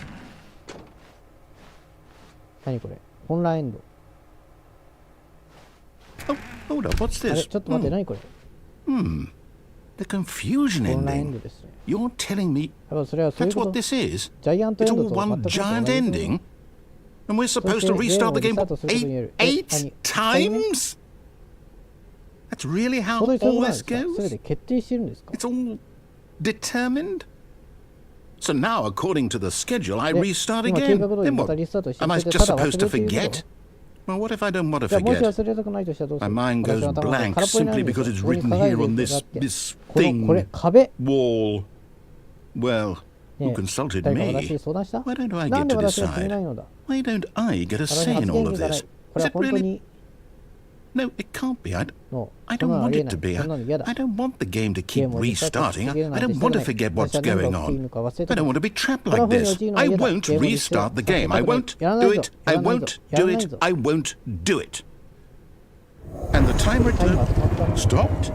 何これ混乱エンド。 Oh, hold up. What's あれ this? ちょっと待って、何これ The confusion 混乱エンド ending. ですね。 You're telling me 多分それはそういう that's こと what。this is? ジャイアントエ It's ンド all と one 全く同 giant じ ending? And we're そ supposed して to ゲーム restart を the リ game スタートすることによる。 eight 何 times? That's really 本 how 当にそういう all ことなんで this すか。すべ goes? て決定しているんですか。 It's all determined? So now, according to the schedule, I で restart 今計 again. 画通り Then また what? リスタートして Am I た just だ忘 supposed to れていること forget? Well, what if I don't want to じゃあもし forget? 忘れたくないとしたらどうす My る mind 私 goes の頭が blank 空っぽになる simply んです because よ it's ここに written 輝い here て on いる this だって this これ thing 壁 wall. Well, ね who consulted 誰か私に me? 相談した Why don't I なん get で to 私が決めない decide? のだ Why don't I get a 私 say 発 in 言 all 権 of がない this? これ Is は it 本当 really? に No, it can't be. I の I そんな don't のあ want りえ it な to い be. そんなの嫌だ I don't want the game to ゲー ム keep をリスタートし restarting. 続けるなん I て don't したく want な to い forget 私 what's は何が going 起きている on. のか忘れ I た don't く want ない to be trapped これは like 不利の this. うちに I 家だ won't ゲームにして restart the させ game. た I くない won't やらない do ぞ it. や I らないぞ won't やら do ない it. ぞ I won't do it. And the timer タイマー止まった stopped?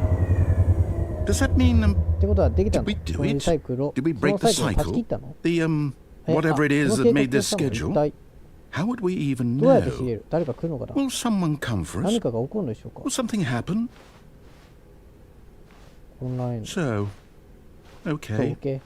Does that mean ってことはできた did の we こ do のリサイ it? クルを Did we その break サ the イクルを断ち切 cycle? ったの The え whatever it あ is こ that の計 made 画を this したのは一 schedule? 体 How would we even どうやって知れ know? る誰か来るのかな Will someone come for 何 us? かが起こるのでしょうか Will something happen? オンライン So, そう okay. OK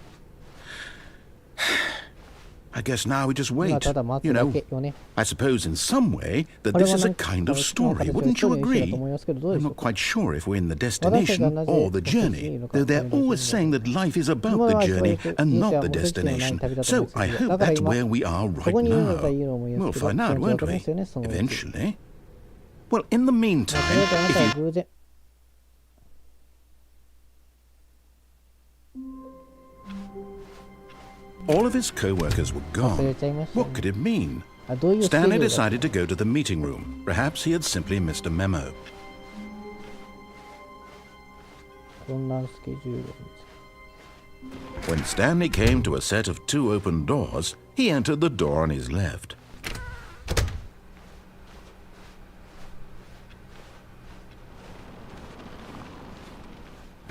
I guess now we just 今 wait. ただ待 You つだ know, けよね I suppose in some way that これ this は is 何 a か kind の of 一つの story. 形 Wouldn't 一 you つの意思だ agree? と思いますけどどうで I'm しょう not か quite sure if we're in the 私たちが destination なぜ or the 目的地にい journey, るのか though わかり they're ません always が saying that life is 今 about は the そう journey いう人 and 生 not は the 目的地のない destination. 旅だと思 So うんです I よ hope だから that's 今 where we are こ right こにいるのが now. いいと思いま We'll すけど find 気 out, 持ちわ won't かりま we? すよねそのうち Eventually. Well, in the ま meantime, あそれとあなた if は you... 偶然 All of his co-workers were 忘れ gone. ちゃいました What could it mean? あどういうスケジュー Stanley ルだ decided to go to the meeting room. Perhaps he had simply missed a memo. 混乱スケジュール When Stanley came to a set of 2 open doors, he entered the door on his left.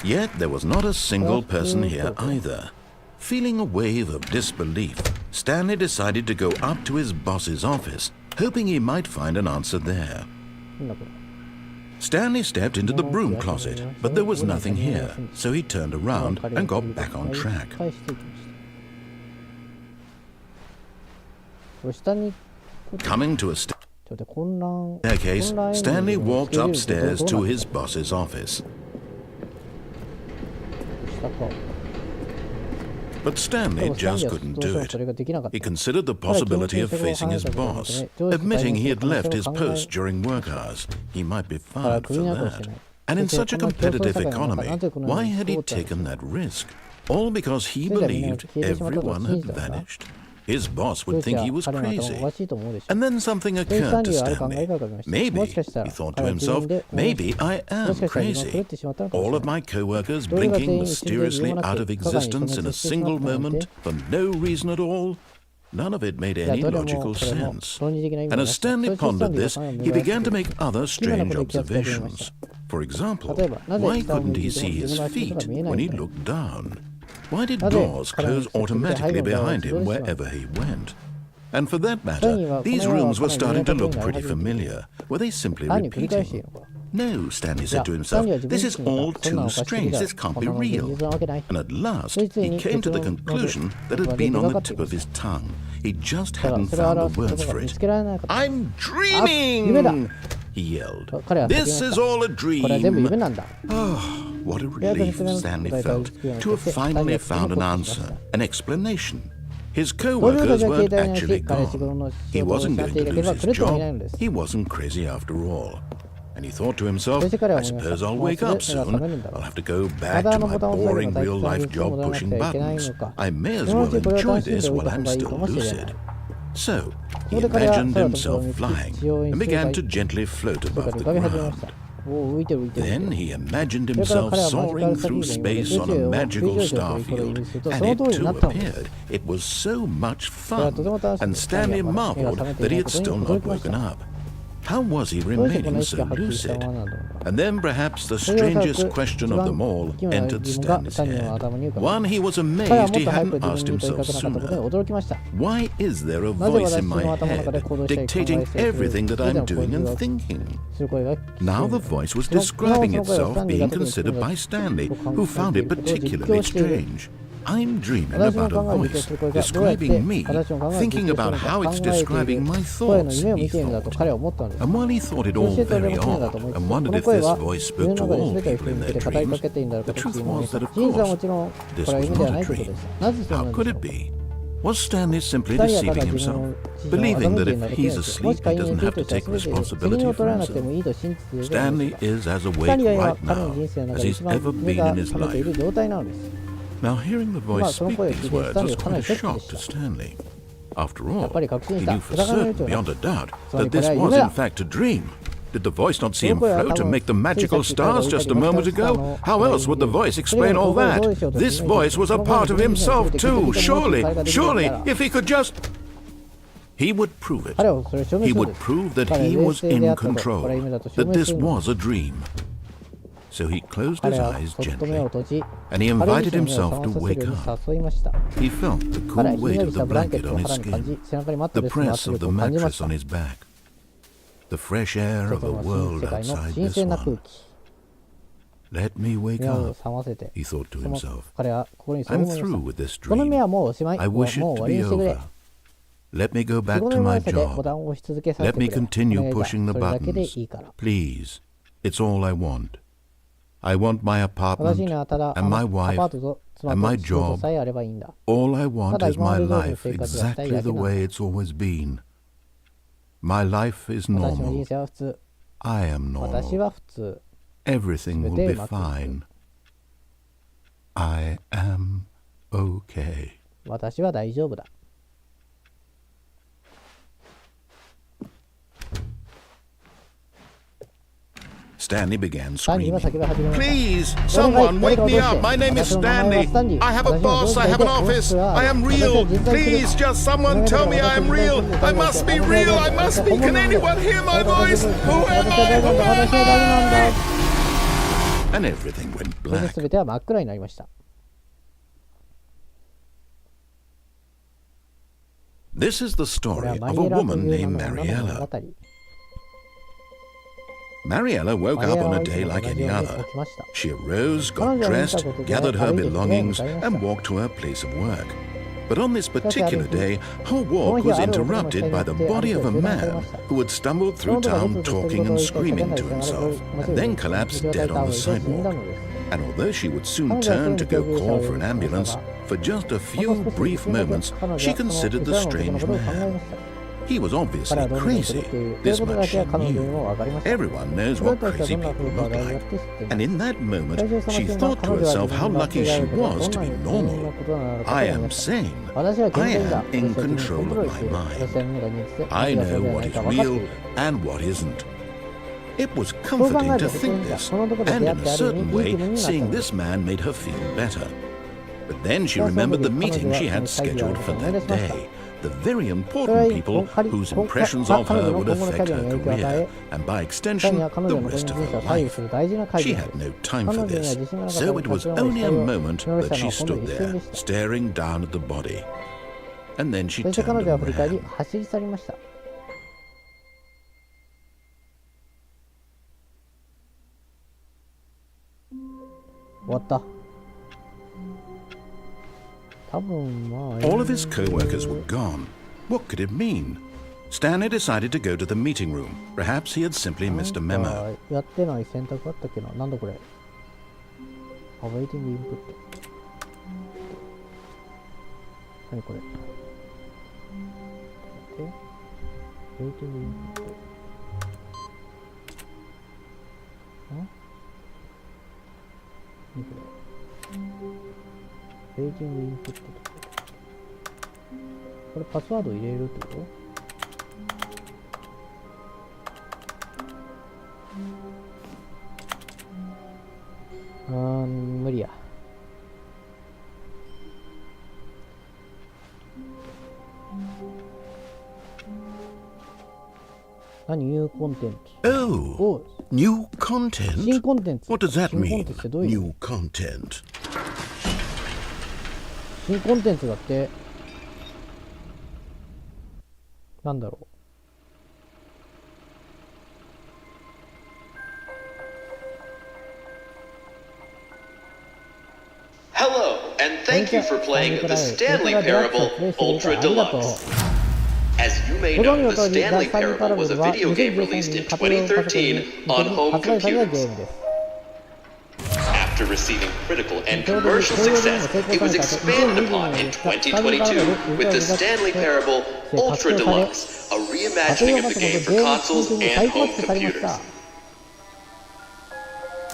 Yet there was not a single person here either. Feeling a wave of disbelief, Stanley decided to go up to his boss's office, hoping he might find an answer there. なんだこれ Stanley stepped into the broom closet, but there was nothing here, so he turned around and got back on track. 返していきました。これ下に Coming to a ちょっと待って混乱 staircase, 混乱 Stanley walked どうなって upstairs る to his boss's office. 下か But Stanley just couldn't do it. He considered the possibility of facing his boss, admitting he had left his post during work hours. He might be fired for that. And in such a competitive economy, why had he taken that risk? All because he believed everyone had vanished. His boss would think he was crazy. And then something occurred to Stanley. Maybe, he thought to himself, maybe I am crazy. All of my co-workers blinking mysteriously out of existence in a single moment for no reason at all. None of it made any logical sense. And as Stanley pondered this, he began to make other strange observations. For example, why couldn't he see his feet when he looked down? Why did doors close automatically behind him wherever he went? And for that matter, these rooms were starting to look pretty familiar. Were they simply repeating? No, Stanley said to himself, this is all too strange, this can't be real. And at last, he came to the conclusion that had been on the tip of his tongue. He just hadn't found the words for it. I'm dreaming! He yelled. This is all a dream! Oh, what a relief Stanley felt to have finally found an answer, an explanation. His co-workers weren't actually gone. He wasn't going to lose his job. He wasn't crazy after all. And he thought to himself, I suppose I'll wake up soon. I'll have to go back to my boring real-life job pushing buttons. I may as well enjoy this while I'm still lucid. So, he imagined himself flying and began to gently float above the ground. Then he imagined himself soaring through space on a magical star field, and it too appeared. It was so much fun, and Stanley marveled that he had still not woken up. How was he remaining so lucid? And then perhaps the strangest question of them all entered Stanley's head. One he was amazed he hadn't asked himself sooner. Why is there a voice in my head dictating everything that I'm doing and thinking? Now the voice was describing itself being considered by Stanley, who found it particularly strange. I'm dreaming about a voice describing me, thinking about how it's describing my thoughts, he thought. And while he thought it all very odd, and wondered if this voice spoke to all people in their dreams, the truth was that, of course, this was not a dream. How could it be? Was Stanley simply deceiving himself, believing that if he's asleep he doesn't have to take responsibility for himself? Stanley is as awake right now as he's ever been in his life. Now, hearing the voice speak these words was quite a shock to Stanley. After all, he knew for certain, beyond a doubt, that this was in fact a dream. Did the voice not see him float and make the magical stars just a moment ago? How else would the voice explain all that? This voice was a part of himself too, surely, if he could just... He would prove it. He would prove that he was in control, that this was a dream. So he closed his eyes gently, and he invited himself to wake up. He felt the cool weight of the blanket on his skin, the press of the mattress on his back, the fresh air of the world outside this one. Let me wake up, he thought to himself. I'm through with this dream. I wish it to be over. Let me go back to my job. Let me continue pushing the buttons. Please, it's all I want. I want my apartment, and my wife, and my job. All I want is my life exactly the way it's always been. My life is normal. I am normal. Everything will be fine. I am okay. Stanley began screaming. Please, someone wake me up. My name is Stanley. I have a boss. I have an office. I am real. Please, just someone tell me I am real. I must be real. I must be. Can anyone hear my voice? Who am I? Who am I? And everything went black. This is the story of a woman named Mariella. Mariella woke up on a day like any other. She arose, got dressed, gathered her belongings, and walked to her place of work. But on this particular day, her walk was interrupted by the body of a man who had stumbled through town talking and screaming to himself, and then collapsed dead on the sidewalk. And although she would soon turn to go call for an ambulance, for just a few brief moments she considered the strange man. He was obviously crazy, this much she knew. Everyone knows what crazy people look like. And in that moment, she thought to herself how lucky she was to be normal. I am sane. I am in control of my mind. I know what is real and what isn't. It was comforting to think this, and in a certain way, seeing this man made her feel better. But then she remembered the meeting she had scheduled for that day. The very important people whose impressions of her would affect her career, and by extension, the rest of her life. She had no time for this, so it was only a moment that she stood there, staring down at the body. And then she turned and ran. 終わった。多分まあ。All of his co-workers were gone. What could it mean? Stanley decided to go to the meeting room. Perhaps he had simply missed a memo. やってない選択あったっけな。なんだこれ。Awaiting input。何これ。Awaiting input。何これ。ページングインプットとか。これパスワード入れるってこと？無理や。何ニューコンテンツ Oh, new content? 新コンテンツ What does that 新コンテン mean? ツってどういう New content. 新コンテンツだってなんだろう。Hello, and thank you for playing the Stanley Parable Ultra Deluxe. As you may know, the Stanley Parable was a video game released in 2013 on home computers. After receiving critical and commercial success, it was expanded upon in 2022 with the Stanley Parable Ultra Deluxe, a reimagining of the game for consoles and home computers.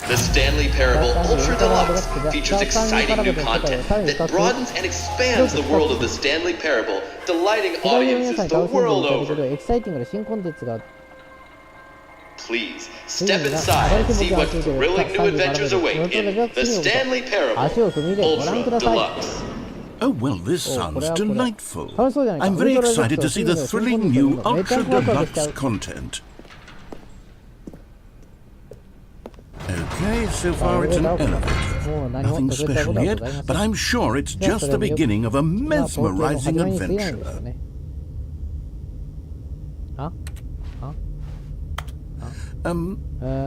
The Stanley Parable Ultra Deluxe features exciting new content that broadens and expands the world of the Stanley Parable, delighting audiences the world over. Please step inside and see what thrilling new adventures await in the Stanley Parable Ultra Deluxe. Oh, well, this sounds delightful. I'm very excited to see the thrilling new Ultra Deluxe content. Okay, so far it's an elevator. Nothing special yet, but I'm sure it's just the beginning of a mesmerizing adventure.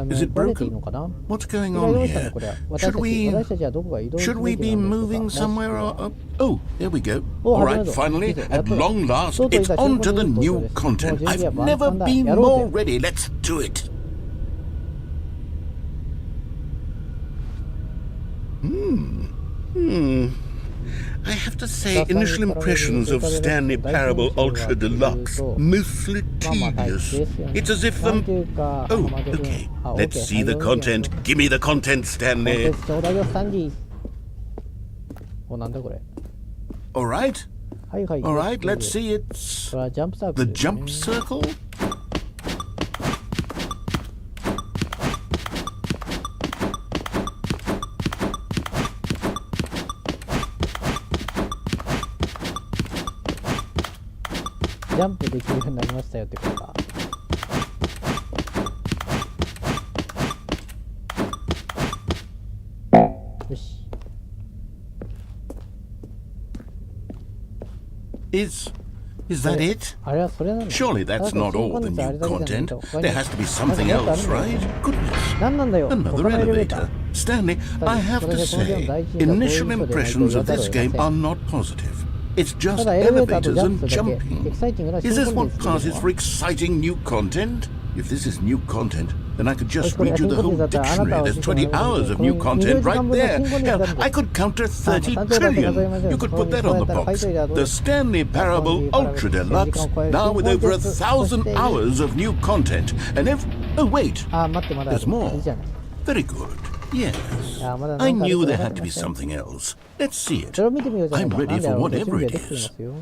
Is it broken? What's going on here? Should we be moving somewhere? Oh, there we go. All right, finally, at long last, it's on to the new content. I've never been more ready. Let's do it. I have to say, initial impressions of Stanley Parable Ultra Deluxe, mostly tedious. It's as if Oh, okay. Let's see the content. Give me the content, Stanley. All right. All right, let's see. It's the jump circle.ジャンプできるようになりましたよってことか。よし。Is that it? あれはそれなんだ。 Surely that's not all the new content. There has to be something else, right? Goodness. 何なんだよ。 Another 他のエレベータ elevator. ー。 Stanley, I have to say, initial impressions of this game are not positive. It's just elevators and jumping. Is this what passes for exciting new content? If this is new content, then I could just read you the whole dictionary. There's 20 hours of new content right there. Hell, I could counter 30 trillion. You could put that on the box. The Stanley Parable Ultra Deluxe, now with over 1,000 hours of new content. And if... Oh, wait. あ、待って、まだある。 There's more. いいじゃない。 Very good. Yes. I knew there had to be something else. Let's see it. それを見てみようじゃないか。 I'm ready for なんで whatever 準備 it はできてい is. ますよ。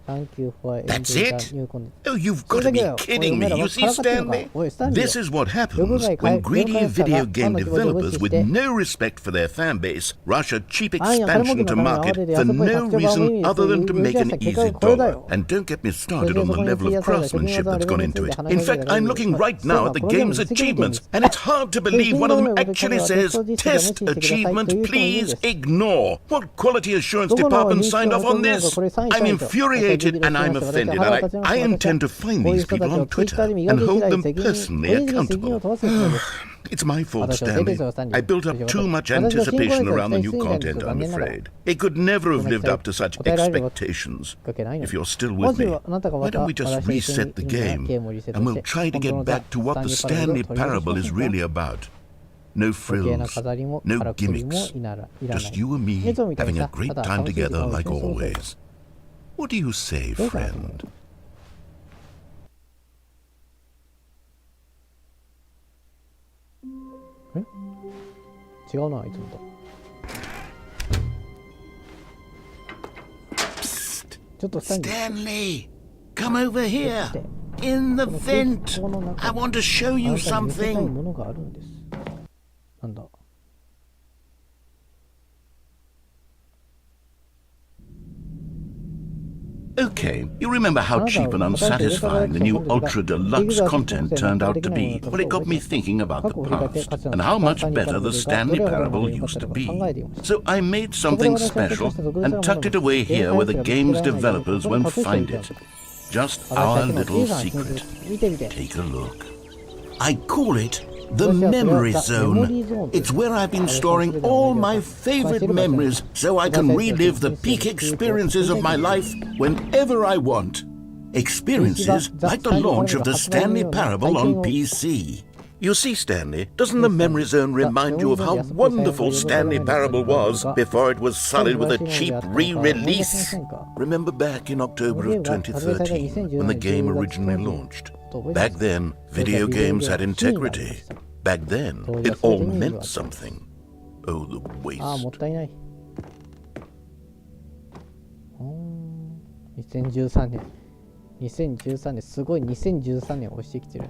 Thank you for That's entering it? the new content. Oh, you've got to be kidding me. You see, Stanley? This is what happens when greedy video game developers with no respect for their fan base rush a cheap expansion to market for no reason other than to make an easy dollar. And don't get me started on the level of craftsmanship that's gone into it. In fact, I'm looking right now at the game's achievements, and it's hard to believe one of them actually says, "Test achievement, please ignore." What quality assurance department signed off on this? I'm infuriated and I'm offended, and I intend to find these people on Twitter and hold them personally accountable. It's my fault, Stanley. I built up too much anticipation around the new content, I'm afraid. It could never have lived up to such expectations. If you're still with me, why don't we just reset the game, and we'll try to get back to what the Stanley Parable is really about. No frills, no gimmicks, just you and me having a great time together like always. What do you say, friend? 違うな、いつもと。ちょっとスタンリー。 Stanley, come over here. In the vent. I want to show you あなたに見せたい something. ものがあるんです。なんだ。 Okay, you remember how cheap and unsatisfying the new Ultra Deluxe content turned out to be? Well, it got me thinking about the past and how much better the Stanley Parable used to be. So I made something special and tucked it away here where the game's developers won't find it. Just our little secret. Take a look. I call it the Memory Zone. It's where I've been storing all my favorite memories so I can relive the peak experiences of my life whenever I want. Experiences like the launch of the Stanley Parable on PC. You see, Stanley, doesn't the Memory Zone remind you of how wonderful Stanley Parable was before it was sullied with a cheap re-release? Remember back in October of 2013 when the game originally launched? Back then, video games had integrity. Back then, it all meant something. Oh, the ああ、も waste. ったいない。2013年。2013年、すごい2013年を押してきてる。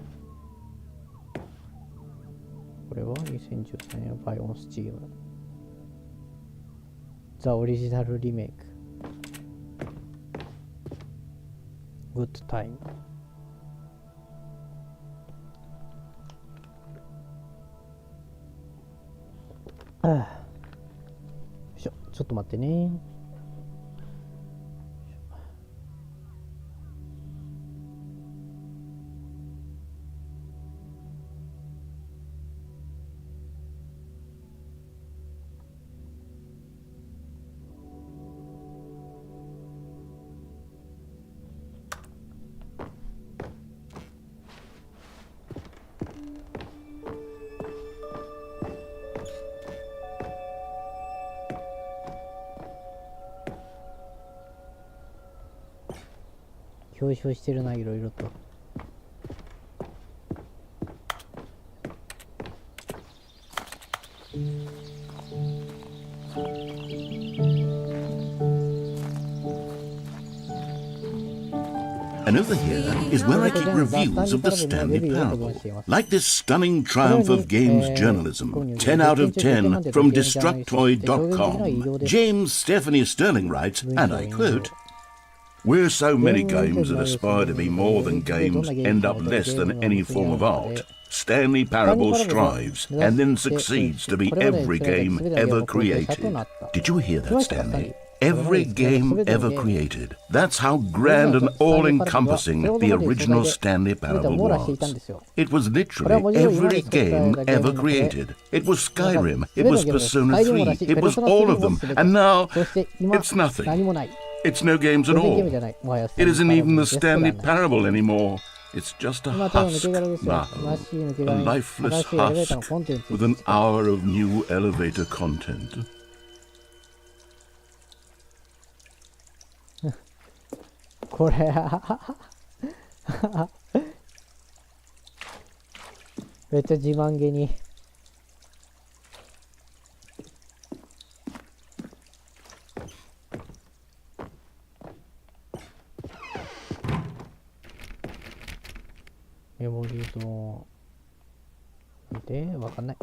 これは2013年のバイオンスチーム。ザ・オリジナルリメイク。グッドタイム。ああ。よいしょ、ちょっと待ってね。表彰してるな、いろいろと。And over here is where I keep reviews of the Stanley Parable. Like this stunning triumph of games journalism, 10 out of 10 from Destructoid.com. James Stephanie Sterling writes, and I quote, "Where so many games that aspire to be more than games end up less than any form of art, Stanley Parable strives and then succeeds to be every game ever created." Did you hear that, Stanley? every game ever created. That's how grand and all-encompassing the original Stanley Parable was. It was literally every game ever created. It was Skyrim, it was Persona 3, it was all of them, and now it's nothing. It's no games at all. It isn't even the Stanley Parable anymore. It's just a husk now, a lifeless husk with an hour of new elevator content. これめっちゃ自慢げにメモリーゾーン見てわかんない。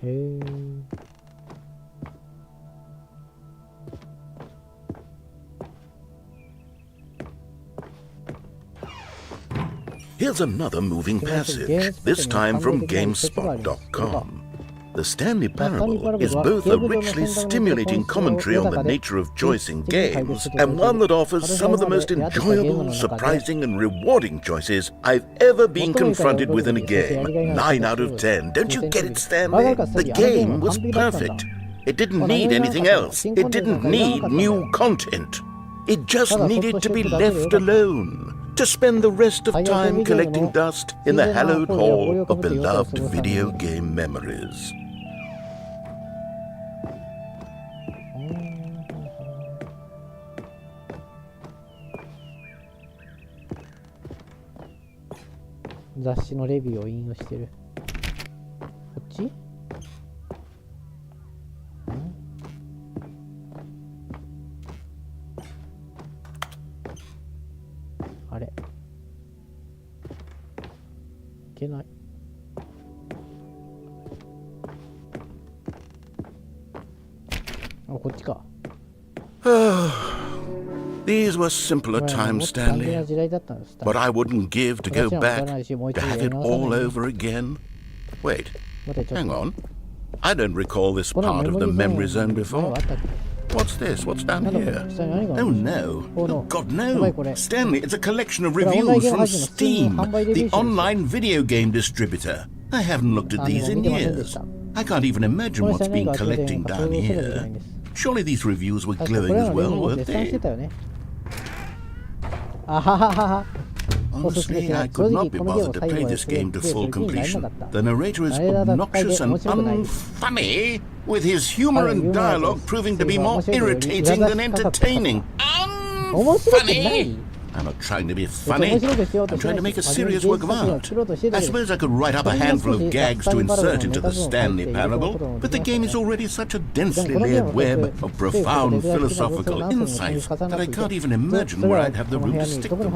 へえ。Here's another moving passage, this time from GameSpot.com. The Stanley Parable is both a richly stimulating commentary on the nature of choice in games, and one that offers some of the most enjoyable, surprising, and rewarding choices I've ever been confronted with in a game. 9 out of 10. Don't you get it, Stanley? The game was perfect. It didn't need anything else. It didn't need new content. It just needed to be left alone, to spend the rest of time collecting dust in the hallowed hall of beloved video game memories. 雑誌のレビューを引用してる。こっち？あれ？いけない。あ、こっちか。These were simpler times, Stanley. But I wouldn't give to go back, to have it all over again. Wait, hang on. I don't recall this part of the memory zone before. What's this? What's down here? Oh no. Oh God, no. Stanley, it's a collection of reviews from Steam, the online video game distributor. I haven't looked at these in years. I can't even imagine what's been collecting down here. Surely these reviews were glowing as well, weren't they? Honestly, I could not be bothered to play this game to full completion. The narrator is obnoxious and unfunny, with his humor and dialogue proving to be more irritating than entertaining. Unfunny! I'm not trying to be funny. I'm trying to make a serious work of art. I suppose I could write up a handful of gags to insert into the Stanley Parable, but the game is already such a densely layered web of profound philosophical insights that I can't even imagine where I'd have the room to stick them.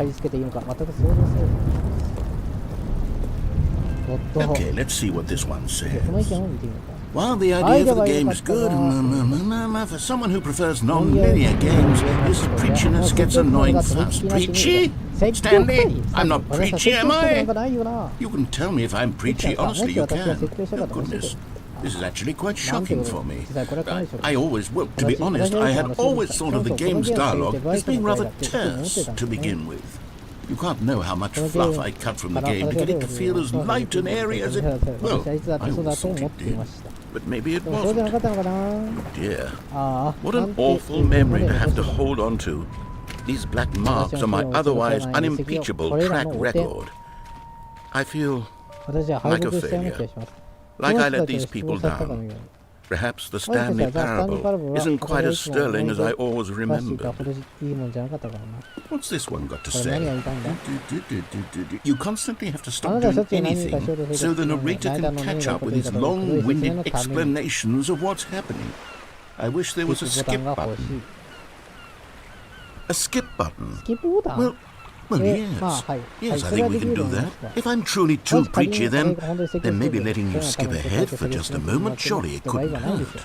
Okay, let's see what this one says. While the idea for the game is good, for someone who prefers non-linear games, this preachiness gets annoying fast. Preachy? Stanley, I'm not preachy, am I? You can tell me if I'm preachy, honestly you can. Oh goodness, this is actually quite shocking for me. I always, well, to be honest, I had always thought of the game's dialogue as being rather terse to begin with. You can't know how much fluff I cut from the game to get it to feel as light and airy as it... Well, I always thought it did, but maybe it wasn't. Oh dear. What an awful memory to have to hold on to. These black marks on my otherwise unimpeachable track record. I feel like a failure. Like I let these people down. Perhaps the Stanley Parable isn't quite as sterling as I always remembered. What's this one got to say? You constantly have to stop doing anything so the narrator can catch up with his long-winded explanations of what's happening. I wish there was a skip button. A skip button? Well, yes. Yes, I think we can do that. If I'm truly too preachy, then maybe letting you skip ahead for just a moment, surely it couldn't hurt.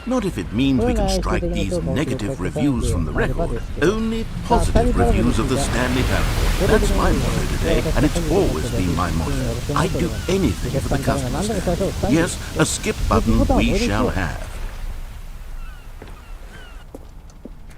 Not if it means we can strike these negative reviews from the record. Only positive reviews of the Stanley Parable. That's my motto today, and it's always been my motto. I'd do anything for the customers. Yes, a skip button we shall have.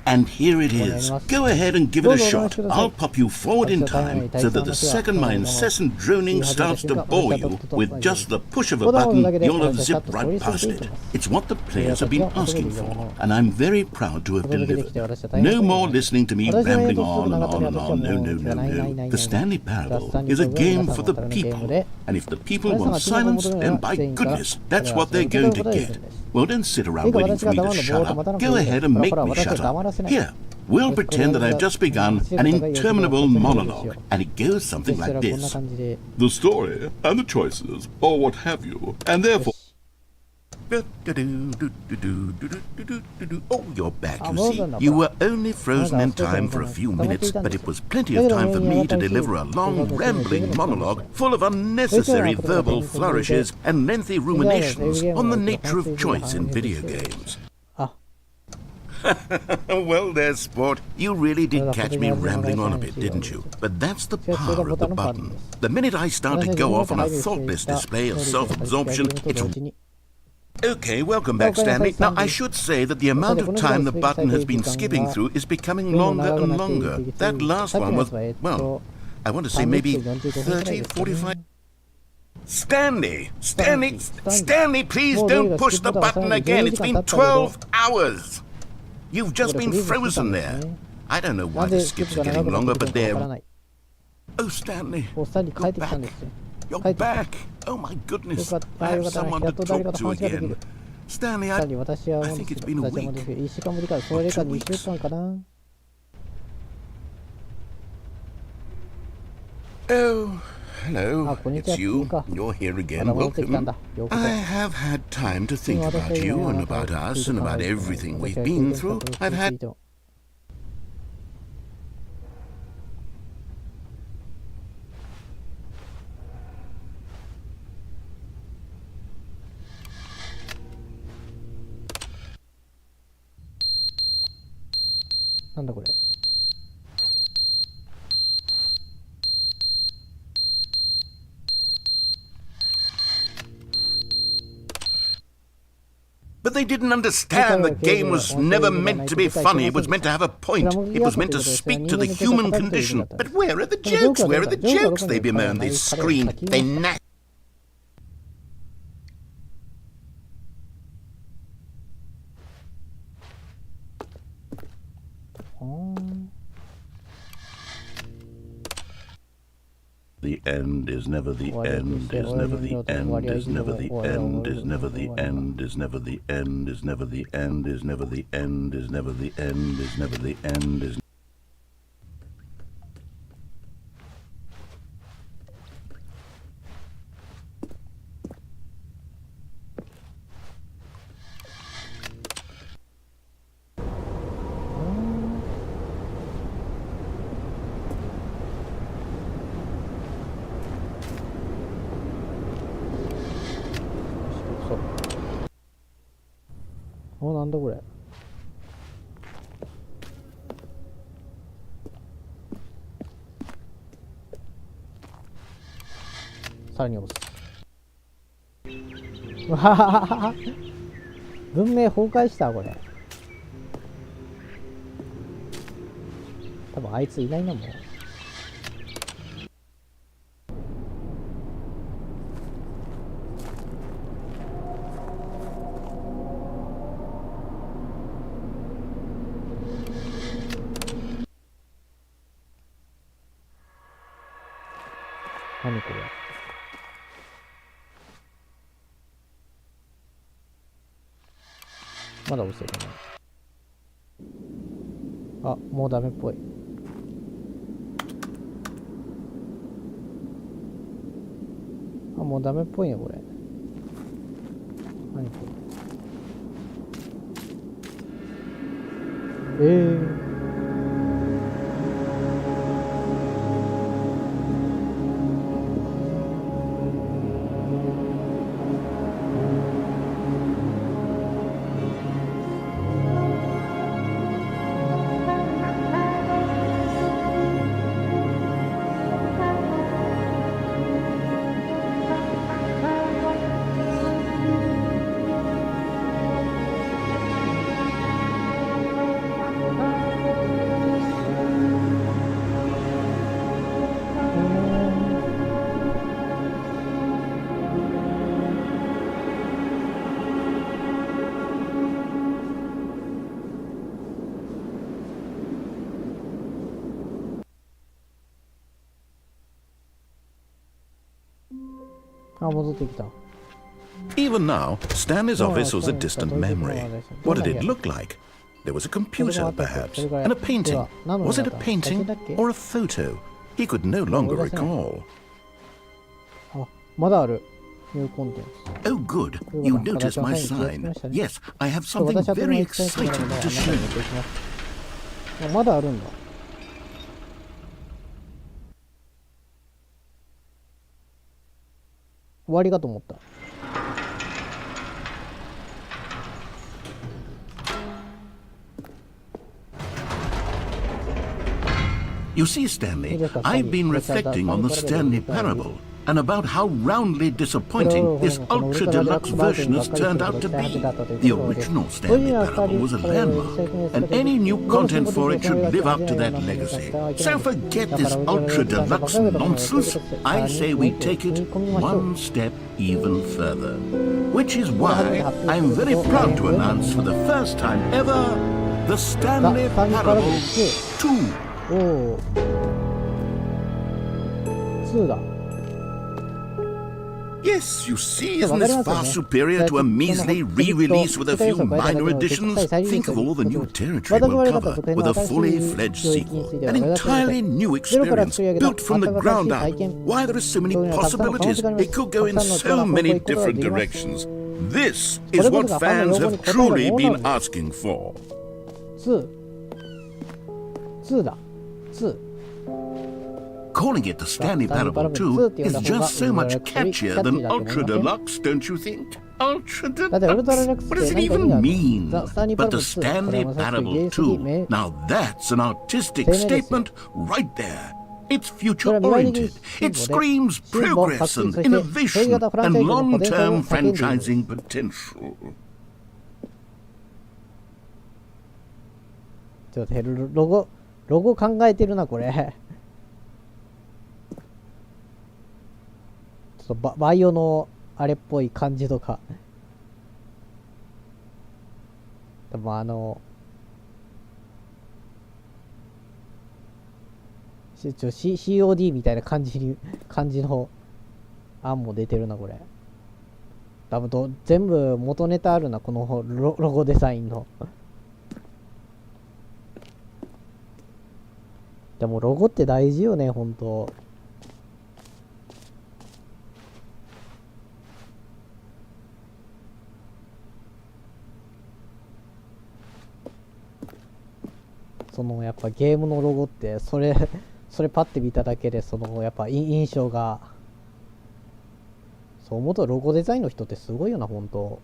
And here it is. Go ahead and give it a shot. I'll pop you forward in time so that the second my incessant droning starts to bore you, with just the push of a button, you'll have zipped right past it. It's what the players have been asking for, and I'm very proud to have delivered. No more listening to me rambling on and on and on. No, no, no, no. The Stanley Parable is a game for the people, and if the people want silence, then by goodness, that's what they're going to get. Well, don't sit around waiting for me to shut up. Go ahead and make me shut up. Here, we'll pretend that I've just begun an interminable monologue, and it goes something like this. The story, and the choices, or what have you, and therefore... Oh, you're back, you see. You were only frozen in time for a few minutes, but it was plenty of time for me to deliver a long, rambling monologue full of unnecessary verbal flourishes and lengthy ruminations on the nature of choice in video games. Well there, sport. You really did catch me rambling on a bit, didn't you? But that's the power of the button. The minute I start to go off on a thoughtless display of self-absorption, it's... Okay, welcome back, Stanley. Now, I should say that the amount of time the button has been skipping through is becoming longer and longer. That last one was, well, I want to say maybe 30, 45... Stanley, please don't push the button again. It's been 12 hours. You've just been frozen there. I don't know why the skips are getting longer, but they're... Oh, Stanley, you're back. You're back. Oh, my goodness. I have someone to talk to again. Stanley, I think it's been a week. Or 2 weeks. Oh, hello. It's you. You're here again. Welcome. I have had time to think about you and about us and about everything we've been through. I've had... But they didn't understand the game was never meant to be funny. It was meant to have a point. It was meant to speak to the human condition. But where are the jokes? Where are the jokes? They bemoaned, they screamed, they gnashed. The end is never the end, is never the end, is never the end, is never the end, is never the end, is never the end, is never the end, is never the end, is never the end, is...なんだこれ。さらに押す。わははは。文明崩壊したこれ。多分あいついないなもう。何これ。まだ押せるね。あ、もうダメっぽい。あ、もうダメっぽいねこれ。何これ。あ、戻ってきた。 Even now, Stanley's office was a distant memory. What did it look like? There was a computer, perhaps, and a painting. Was it a painting or a photo? He could no longer recall. あ、まだある。ニューコンテンツ。 Oh, good. You noticed my sign. Yes, I have something very exciting to show you. あ、まだあるんだ。終わりかと思った。You see, Stanley, I've been reflecting on the Stanley Parable and about how roundly disappointing this ultra-deluxe version has turned out to be. The original Stanley Parable was a landmark, and any new content for it should live up to that legacy. So forget this ultra-deluxe nonsense. I say we take it one step even further. Which is why I'm very proud to announce for the first time ever the Stanley Parable 2. おお。2だ。 Yes, you see, isn't this far superior to a measly re-release with a few minor additions? Think of all the new territory we'll cover with a fully fledged sequel. An entirely new experience, built from the ground up. Why, there are so many possibilities. It could go in so many different directions. This is what fans have truly been asking for. 2だ。2。 Calling it the Stanley Parable 2 is just so much catchier than Ultra Deluxe, don't you think? Ultra Deluxe? What does it even mean? But the Stanley Parable 2, now that's an artistic statement right there. It's future-oriented. It screams progress and innovation and long-term franchising potential. ちょっとロゴ考えてるな、これ。ちょっとバイオのあれっぽい感じとか。多分COD みたいな感じの案も出てるな、これ。多分全部元ネタあるな、このロゴデザインの。でもロゴって大事よね、ほんと。やっぱゲームのロゴってそれパッて見ただけでやっぱ印象が、そう思うとロゴデザインの人ってすごいよな、ほんと。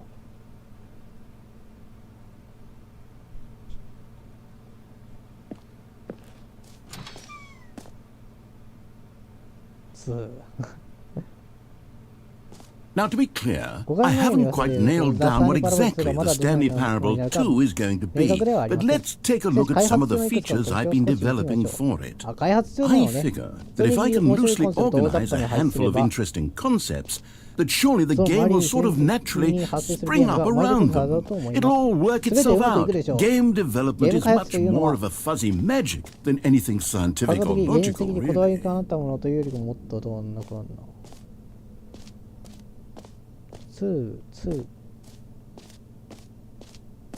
Now, to be clear, I haven't quite nailed down what exactly the Stanley Parable 2 is going to be, but let's take a look at some of the features I've been developing for it. I figure that if I can loosely organize a handful of interesting concepts, that surely the game will sort of naturally spring up around them. It'll all work itself out. Game development is much more of a fuzzy magic than anything scientific or logical, really.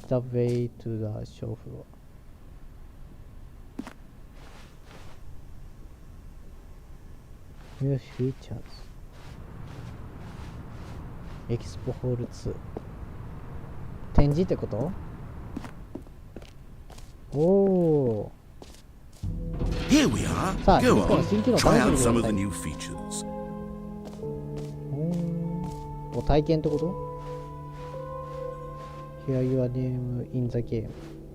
The way to the show floor. New features. Expo Hall 2. 展示ってこと？おお。Here we are. Go on. Try out some of the new features. 体験ってこと？ Hear your name in the game.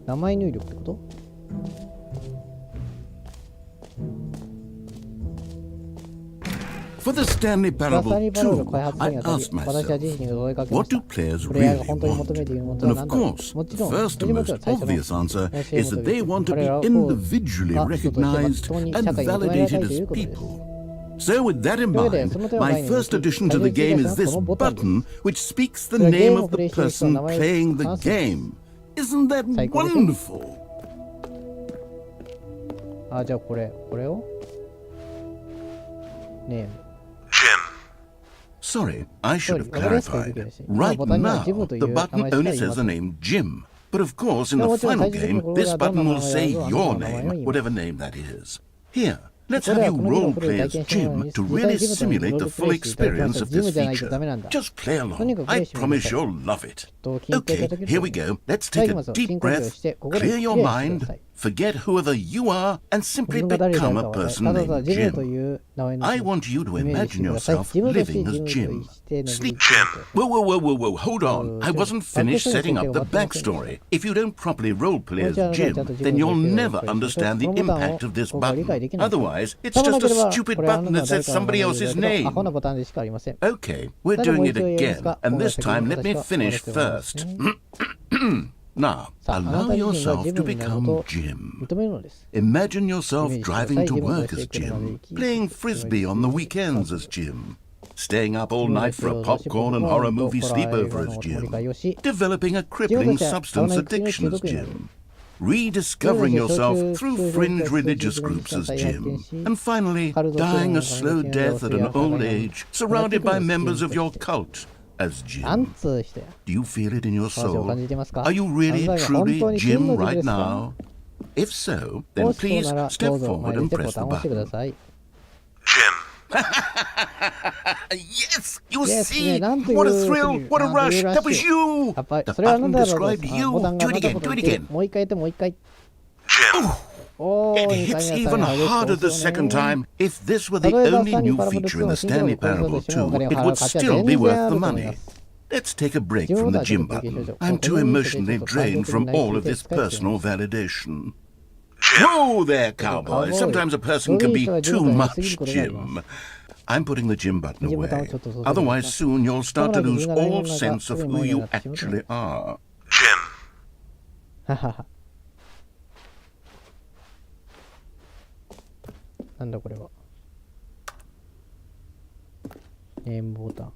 名前入力ってこと？ For the Stanley Parable 2, I asked myself, what do players really want? And of course, the first and most obvious answer is that they want to be individually recognized and validated as people. So with that in mind, my first addition to the game is this button which speaks the name of the person playing the game. Isn't that wonderful? あ、じゃあこれをネーム。Jim, Sorry, I should have わかりやすく言うべき clarified. だし。 Right ボタンには now, ジムとい the う名 button 前しか only 言い says ま the せん。 name Jim. But of course, in the もちろん final 最終的に game, これ this がどん button な名 will 前 say である your かの名前を name, 言います。 whatever name that is. Here, let's これ have は you このゲーム role をプレイ play 体 as 験してもらう Jim のに to 実際 really にジムというロ simulate ー the ルプ full レイしていただきま experience す。 of ジム this じゃないと feature. ダメなんだ。 Just play とにか along. くプレ I イしてみてくだ promise さい。 you'll love it. 聞いていただ Okay, ける here と we go. Let's じゃあ take 行きま a すよ。 deep 深呼吸を breath, して、ここで clear クリア your してくだ mind, さい。 forget whoever you are, and 自 simply 分が誰であ become る a かは、 person ただただ named ジムと Jim. いう名前の I 人を want you to イメージして imagine ください。 yourself 自分として living ジ as ムと Jim. しての Sleep. リー Whoa, whoa, whoa, whoa, whoa, hold on. I wasn't finished setting up the backstory. If you don't properly roleplay as Jim, then you'll never understand the impact of this button. Otherwise, it's just a stupid button that says somebody else's アホな name. ボタンでしかありません。 Okay, we're doing it again, and this time let me finish first. Now, さあ、あな allow た自身が yourself ジ to ムになることを become Jim. 認めるのです。 Imagine yourself driving to イメー work ジ as して車で Jim, 行き playing frisbee on the weekends as Jim, staying up all night for a popcorn and horror movie sleepover as Jim, developing a crippling substance addiction as Jim, rediscovering yourself through fringe religious groups as Jim, and finally dying a slow death at an old age, surrounded by members of your cult as なん Jim. つう人や。 Do you feel it in your 話を感 soul? じてますか？ Are you あ really なたが本 truly 当に真 Jim の right ですか？ now? If so, も then しそう please なら step どうぞ forward 前 and 出て press ボ the タンを押してくだ button. さい。 Yes, you Yes, see, ね、なんという what a thrill, what a なんという rush, ラッ that シ was ュ。 you. やっぱり The それはあな button ただろう described です。 you. ボタンが Do あ it なたのこ again, と do を it 言って again. もう一回やってもう一回。おー、It 2回 hits 目は even 大変 harder で the すよ second ね。 time. If this were the 例えば only スタンリー new パラボル feature in 2 the は Stanley 新規の Parable 構造としてのお金 2, を it 払う would 価値は still 全 be 然 worth あ the ると思いま money. す。 Let's take a break 自分 from は the ちょっ gym と休憩しましょ button. う。 I'm こ too れに向けてちょっ emotionally と感 drained 覚 from に内 all 視 of で this 使いすぎ personal ます。 validation. Whoa there, cowboy. Sometimes a person can be too much Jim. I'm putting the Jim button away. Otherwise, soon you'll start to lose all sense of who you actually are. ははは。なんだこれは。ネームボタン。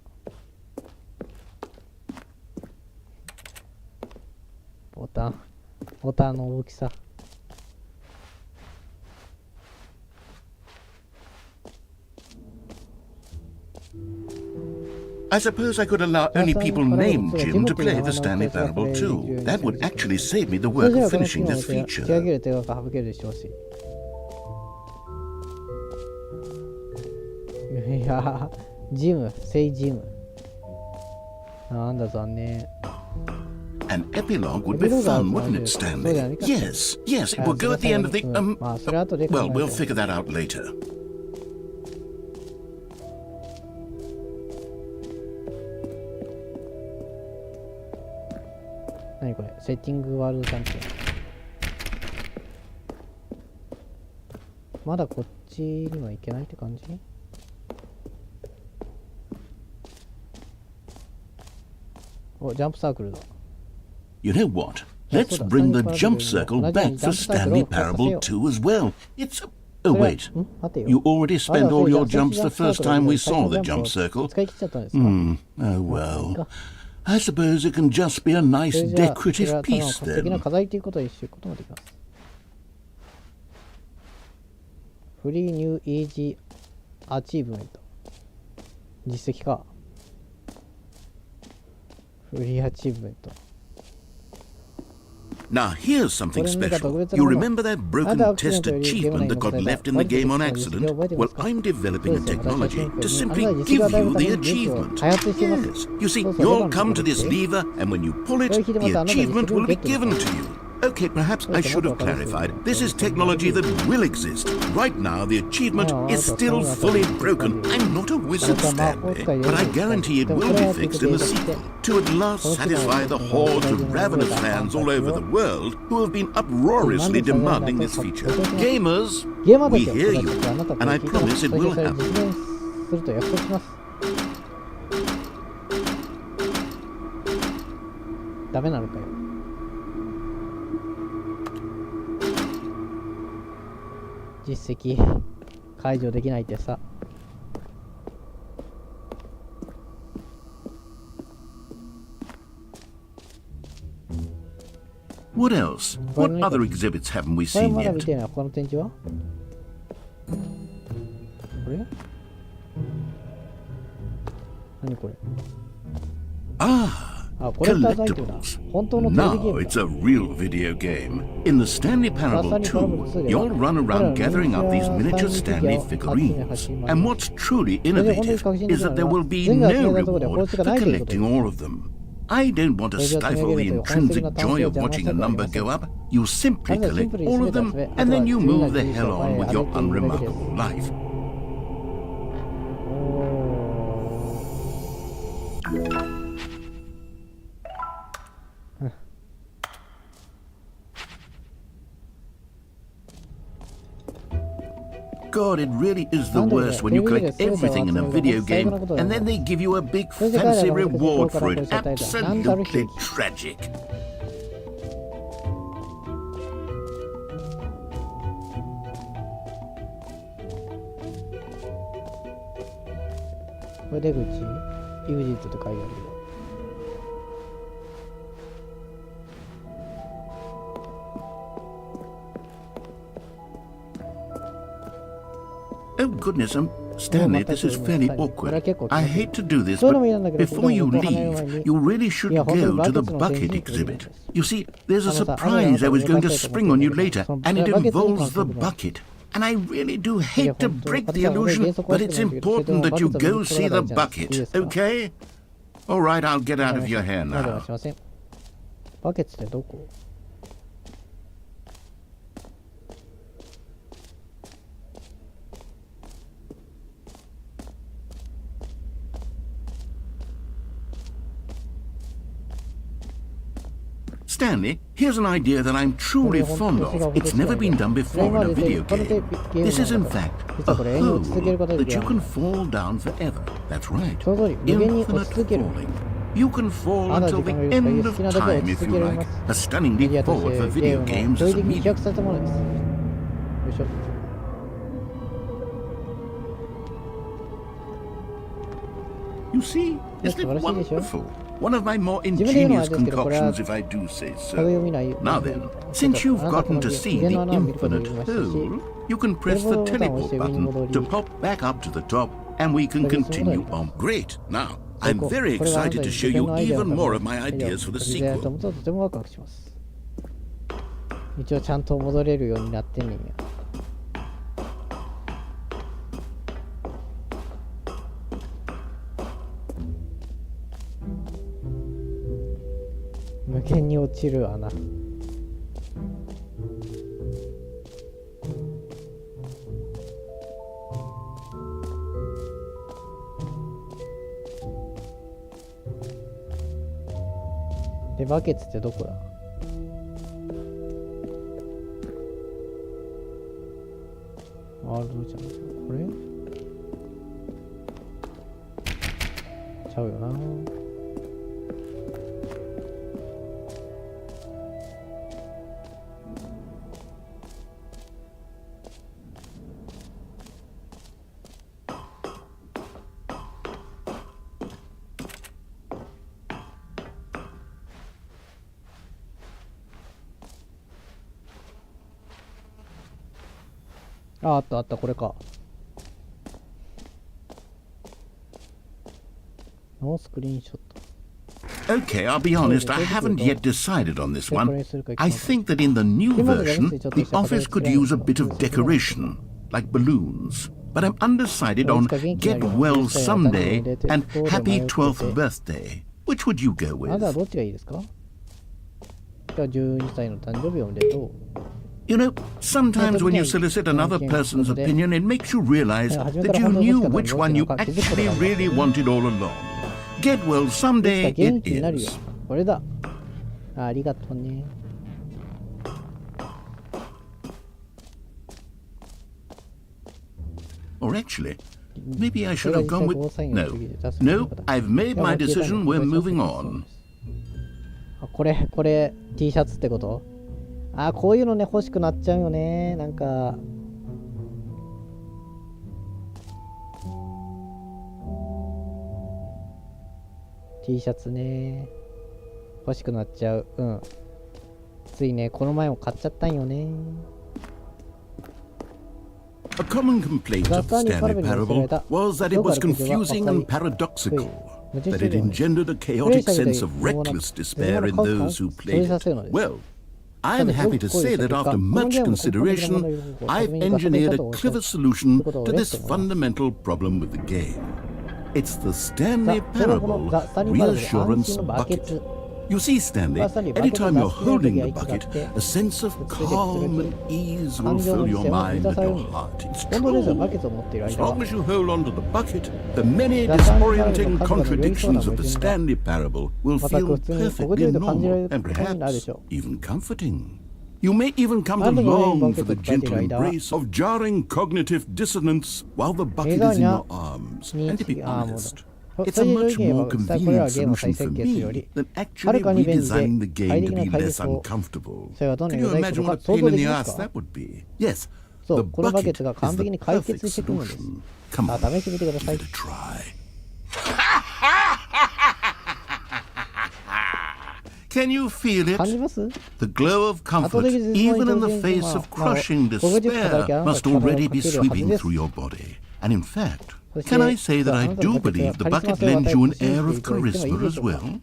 ボタンの大きさ。I suppose I could allow only people named Jim to play the Stanley Parable too. That would actually save me the それ work じゃあ of この finishing 機能 this を手上 feature. げる手が省けるでしてほしい。いやー、ジム、聖ジム。なんだ残念。 An epilogue would be fun, wouldn't it, Stanley? Yes, yes, it would go at the end of the... well, we'll figure that out later. 何これ、セッティングワールドチャンピオン。まだこっちには行けないって感じ？お、ジャンプサークルだ。You know what? Let's bring the jump circle back for Stanley Parable 2 as well. It's... Oh, wait. You already spent all your jumps the first time we saw the jump circle. 使い切っちゃったんですか？ Oh, well. I suppose it can just be a nice それじゃあ、こち decorative らただの piece 素敵な then. 飾りということを知ることができます。フリーニューイージーアチーブメント。実績か。フリーアチーブメント。 Now, here's something special. You remember that broken test achievement that got left in the game on accident? Well, I'm developing a technology to simply give you the achievement. Yes. You see, you'll come to this lever, and when you pull it, the achievement will be given to you. Okay, perhaps I should have clarified. This is technology that will exist. Right now, the achievement is still fully broken. I'm not a wizard, Stanley, but I guarantee it will be fixed in the sequel to at last satisfy the hordes of ravenous fans all over the world who have been uproariously demanding this feature. Gamers, ゲーマーた we ちを hear 育 you, ててあなたと and I 聞いたら promise it それ will でそれ happen. 実現すると約束します。ダメなのかよ。実績解除できないってさ。What else? What other exhibits haven't we これ seen まだ見 yet? てない他の展示は？これ？何これ Ah, あ、コレクターズアイテムだ。 collectibles. 本当のテレビゲー Now ム it's だ。 a real video game. In the Stanley Parable 2, you'll run around gathering up these miniature Stanley figurines. And what's truly innovative is that there will be no reward for collecting all of them. I don't want to stifle the intrinsic joy of watching a number go up. You simply collect all of them, and then you move the hell on with your unremarkable life. おー God, it really is the worst when you collect everything in a video game and then they give you a big fancy reward for it. Absolutely tragic. これ出口 EXIT って書いてあるよ。 Oh goodness, Stanley, this is fairly awkward. I hate to do this, but before you leave, you really should go to the bucket exhibit. You see, there's a surprise I was going to spring on you later, and it involves the bucket. And I really do hate to break the illusion, but it's important that you go see the bucket, okay? All right, I'll get out of your hair まだ now. しません。バケツってどこ Stanley, here's an idea that I'm truly fond of. It's never been done before in a video game. This is, in fact, a hole that you can fall down forever. That's right. Infinite falling. You can fall until the end of time if you like. A stunning leap forward for video games as a 飛 medium. 躍されたものです。よいしょ。 You see? Isn't it wonderful? One of my more 自分で言うのはあ ingenious れですけど、これは concoctions, if I do say 壁 so. 読みない。 Now then, since you've gotten to see the infinite hole, you can press the teleport button to pop back up to the top, and we can continue on. Great! Now, I'm very excited to show you even more of my ideas for the と sequel. とてもワクワクします。一応ちゃんと戻れるようになってんねんや。無限に落ちる穴。で、バケツってどこだ？ワールドじゃん。これ？ちゃうよな。あったあった、これか。ノースクリーンショット。 Okay, I'll be honest, I haven't yet decided on this one. I think that in the new version, the office could use a bit of decoration, like balloons. But I'm undecided on Get Well Someday and Happy 12th Birthday. Which would you go あなたは with? どっちがいいですか？じゃあ12歳の誕生日おめでとう。 You know, sometimes when you solicit another person's opinion, it makes you realize that you knew which one you actually really wanted all along. Get well いつか someday 元 it 気になるよ is. これだ。ありがとうね。 Or actually, maybe I should have gone with... No, I've made my decision. We're moving on. あ、これ T シャツってこと？あ、こういうのね欲しくなっちゃうよね。なんかT シャツね欲しくなっちゃう。うん。ついね、この前も買っちゃったんよね。 A common complaint of the Stanley Parable was that it was confusing and paradoxical. that it engendered a chaotic sense of reckless despair in those who played it. Well, I am happy to say that after much consideration, I've engineered a clever solution to this fundamental problem with the game. It's the Stanley Parable Reassurance Bucket. You see, Stanley, anytime you're holding the bucket, a sense of calm and ease will fill your mind and your heart. It's true. As long as you hold on to the bucket, the many disorienting contradictions of the Stanley Parable will feel perfectly normal and perhaps even comforting. You may even come to long for the gentle embrace of jarring cognitive dissonance while the bucket is in your arms. And to be honest, it's a much more convenient solution for me than actually redesigning the game to be less uncomfortable. Can you imagine what a pain in the ass that would be? Yes, the bucket is the perfect solution. Come on, give it a try. Can you feel it? The glow of comfort, even in the face of crushing despair, must already be sweeping through your body. And in fact, can I say that I do believe the bucket lends you an air of charisma as well?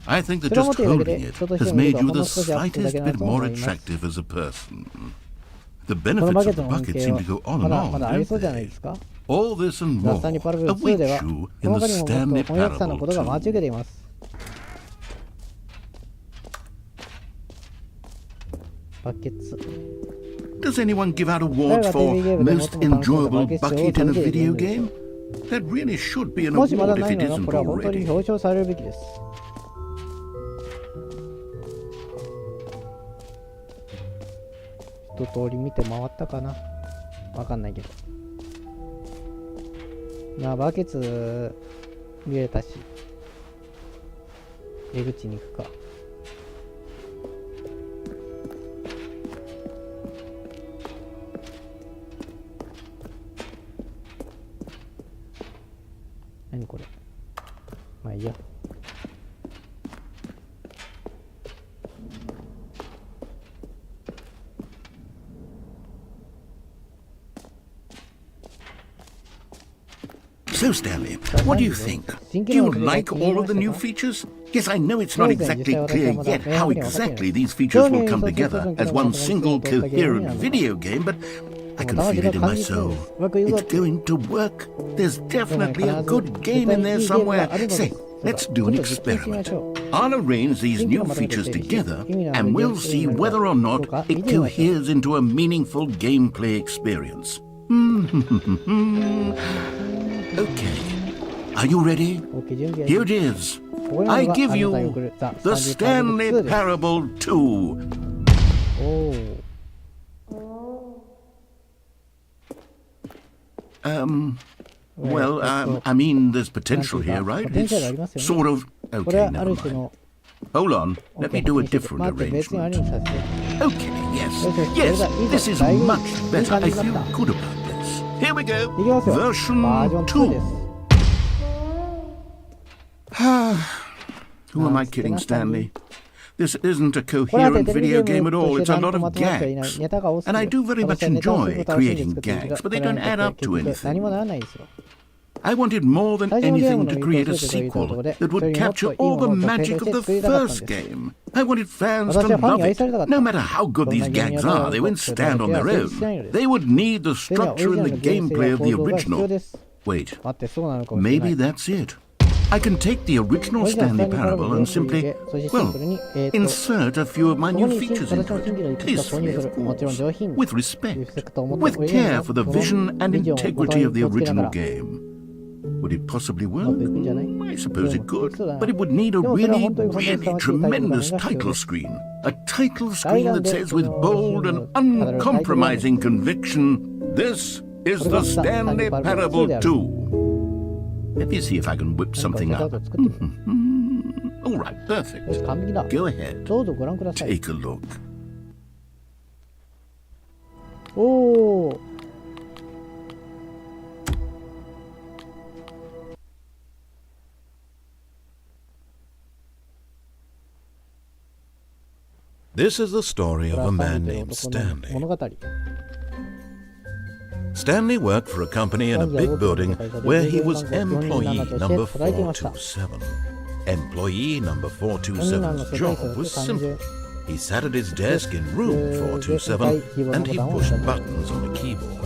I think that just holding it has made you the slightest bit more attractive as a person. The benefits of the bucket seem to go on and on, don't they? All this and more await you in the Stanley Parable too. Does anyone give out awards for most enjoyable bucket in a video game? That really should be an award if it isn't already. 一通り見て回ったかな、わかんないけど。まあバケツ見れたし、出口に行くか。何これ。まあいいや。So, Stanley, what do you think? Do you like all of the new features? Yes, I know it's not exactly clear yet how exactly these features will come together as one single coherent video game, but I can feel it in my soul. It's going to work. There's definitely a good game in there somewhere. Say, let's do an experiment. I'll arrange these new features together and we'll see whether or not it coheres into a meaningful gameplay experience. Okay, are you ready? Here it is. I give you the Stanley Parable 2. Well, I mean, there's potential here, right? It's sort of... Okay, never mind. Hold on, let me do a different arrangement. Okay, yes, this is much better. I feel good about this. Here we go, version 2. Who am I kidding, Stanley? This isn't a coherent video game at all, it's a lot of gags. And I do very much enjoy creating gags, but they don't add up to anything. I wanted more than anything to create a sequel that would capture all the magic of the first game. I wanted fans to love it. No matter how good these gags are, they wouldn't stand on their own. They would need the structure and the gameplay of the original. Wait, maybe that's it. I can take the original Stanley Parable and simply, well, insert a few of my new features into it. Tastefully, of course. With respect. With care for the vision and integrity of the original game. Would it possibly work? I suppose it could, but it would need a really, really tremendous title screen. A title screen that says with bold and uncompromising conviction, "This is the Stanley Parable 2. Let me see if I can whip something up. All right, perfect. Go ahead. Take a look. Oh. This is the story of a man named Stanley. Stanley worked for a company in a big building where he was employee number 427. Employee number 427's job was simple. He sat at his desk in room 427 and he pushed buttons on a keyboard.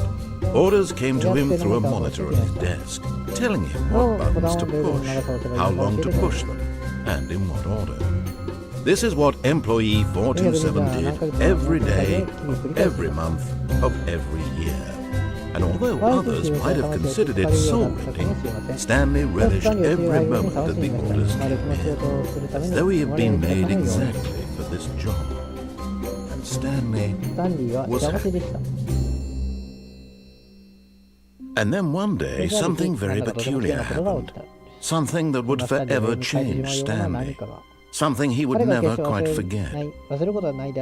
Orders came to him through a monitor on his desk, telling him what buttons to push, how long to push them, and in what order. This is what employee 427 did every day, of every month, of every year. And although others might have considered it soul-rending, Stanley relished every moment that the orders came in, as though he had been made exactly for this job. And Stanley was happy. And then one day, something very peculiar happened. Something that would forever change Stanley. Something he would never quite forget.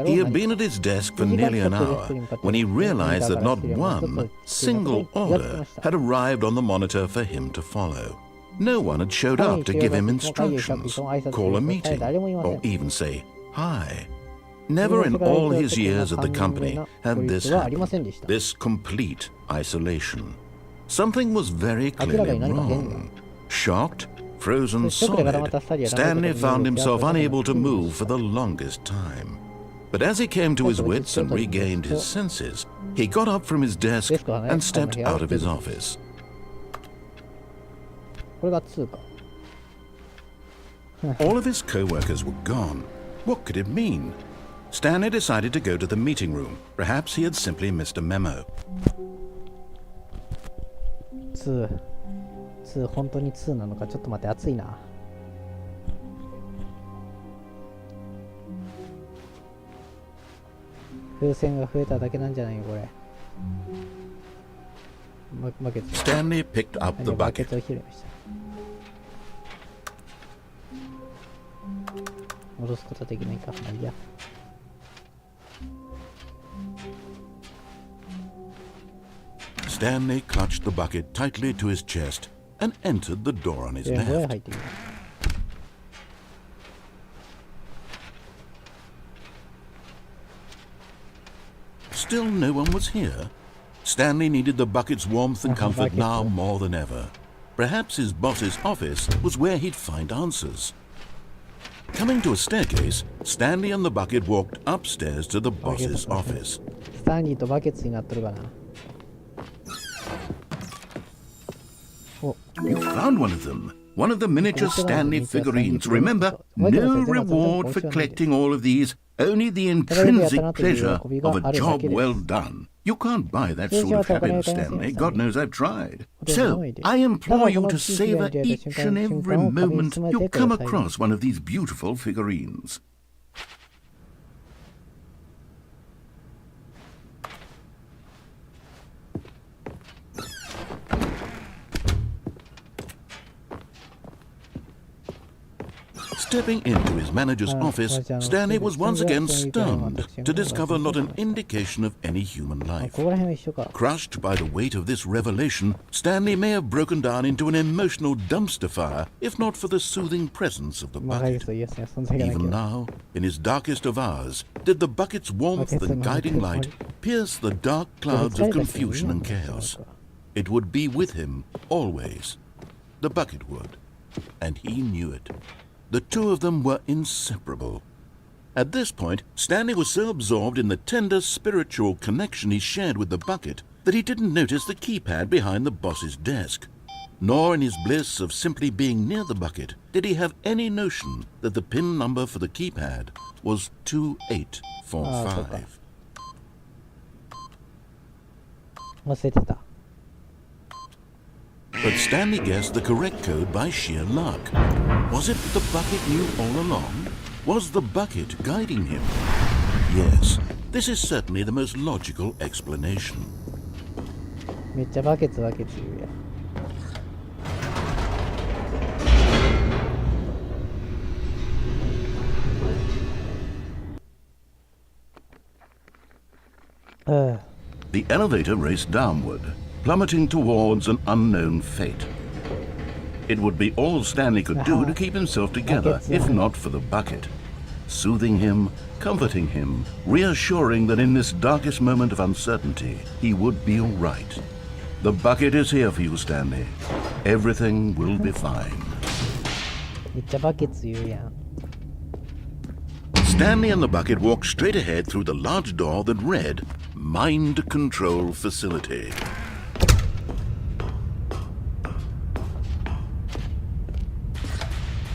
He had been at his desk for nearly an hour when he realized that not one single order had arrived on the monitor for him to follow. No one had showed up to give him instructions, call a meeting, or even say hi. Never in all his years at the company had this happened, this complete isolation. Something was very clearly wrong. Shocked, frozen solid, Stanley found himself unable to move for the longest time. But as he came to his wits and regained his senses, he got up from his desk and stepped out of his office. All of his co-workers were gone. What could it mean? Stanley decided to go to the meeting room. Perhaps he had simply missed a memo. 2本当に2なのかちょっと待って暑いな風船が増えただけなんじゃないよこれバケツ Stanley picked up the バケ bucket. ツを拾いました戻すことはできないかまあいいやStanley clutched the bucket tightly to his chest and entered the door on his どこへ left. 入っている Still no one was here. Stanley needed the bucket's warmth and comfort now more than ever. Perhaps his boss's office was where he'd find answers. Coming to a staircase, Stanley and the bucket walked upstairs to the boss's office. スタンリーとバケツになっとるかな You found one of them. One of the miniature Stanley figurines. Remember, no reward for collecting all of these, only the intrinsic pleasure of a job well done. You can't buy that sort of happiness, Stanley. God knows I've tried. So, I implore you to savor each and every moment you come across one of these beautiful figurines. Stepping into his manager's office, Stanley was once again stunned to discover not an indication of any human こ life. こら辺は一緒か Crushed by the weight of this revelation, Stanley may have broken down into an emotional dumpster fire if not for the soothing presence of the まあバケ bucket. ツというやつには存在がないけ Even ど now, in his darkest of hours, did the bucket's warmth and guiding light pierce the dark clouds of confusion and chaos. It would be with him always. The bucket would. And he knew it. The two of them were inseparable. At this point, Stanley was so absorbed in the tender spiritual connection he shared with the bucket that he didn't notice the keypad behind the boss's desk. Nor in his bliss of simply being near the bucket did he have any notion that the pin number for the keypad was 2845. 忘れてた But Stanley guessed the correct code by sheer luck. Was it the bucket knew all along? Was the bucket guiding him? Yes, this is certainly the most logical explanation. めっちゃバケツ言うやThe elevator raced downward, plummeting towards an unknown fate. It would be all Stanley could do to keep himself together, if not for the bucket. Soothing him, comforting him, reassuring that in this darkest moment of uncertainty, he would be all right. The bucket is here for you, Stanley. Everything will be fine. めっちゃバケツ言うやん。Stanley and the bucket walked straight ahead through the large door that read, Mind Control Facility.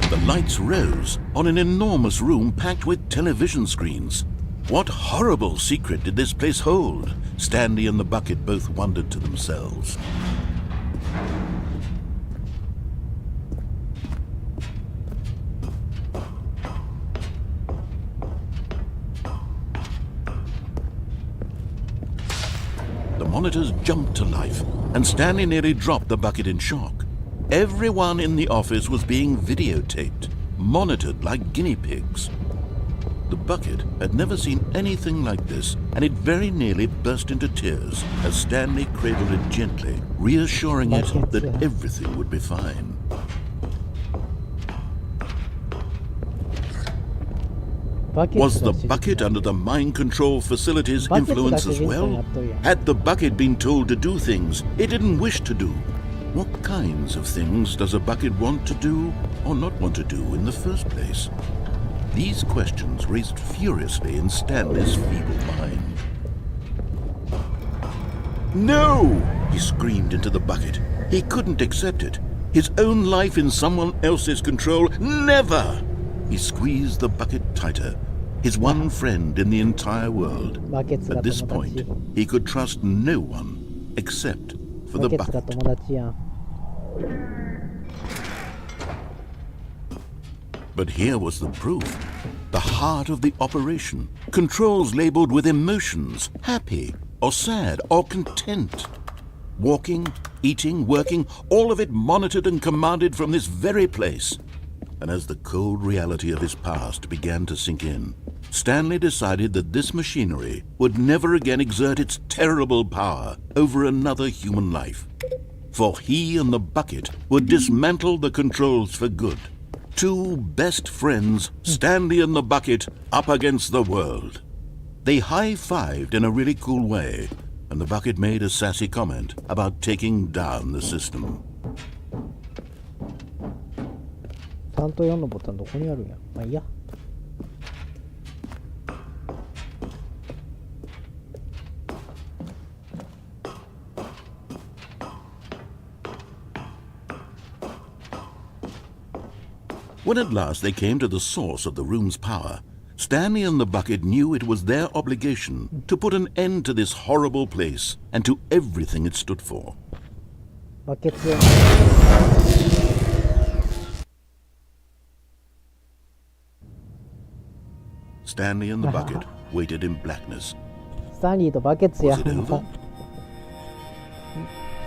The lights rose on an enormous room packed with television screens. What horrible secret did this place hold? Stanley and the bucket both wondered to themselves. The monitors jumped to life, and Stanley nearly dropped the bucket in shock. Everyone in the office was being videotaped, monitored like guinea pigs. The bucket had never seen anything like this, and it very nearly burst into tears as Stanley cradled it gently, reassuring it that everything would be fine. Was the bucket under the mind control facility's influence as well? Had the bucket been told to do things it didn't wish to do? What kinds of things does a bucket want to do or not want to do in the first place? These questions raced furiously in Stanley's feeble mind. No! He screamed into the bucket. He couldn't accept it. His own life in someone else's control, never! He squeezed the bucket tighter. His one friend in the entire world. At this point, he could trust no one except for the bucket. But here was the proof. The heart of the operation. Controls labeled with emotions, happy or sad or content. Walking, eating, working, all of it monitored and commanded from this very place. And as the cold reality of his past began to sink in, Stanley decided that this machinery would never again exert its terrible power over another human life. For he and the bucket would dismantle the controls for good. Two best friends, Stanley and the bucket, up against the world. They high-fived in a really cool way, and the bucket made a sassy comment about taking down the system. 3と4のボタンどこにあるんや。まあいいや。When at last they came to the source of the room's power, Stanley and the bucket knew it was their obligation to put an end to this horrible place and to everything it stood for. バケツを。Stanley and the bucket waited in blackness. スタンリーとバケツや。 Was it over?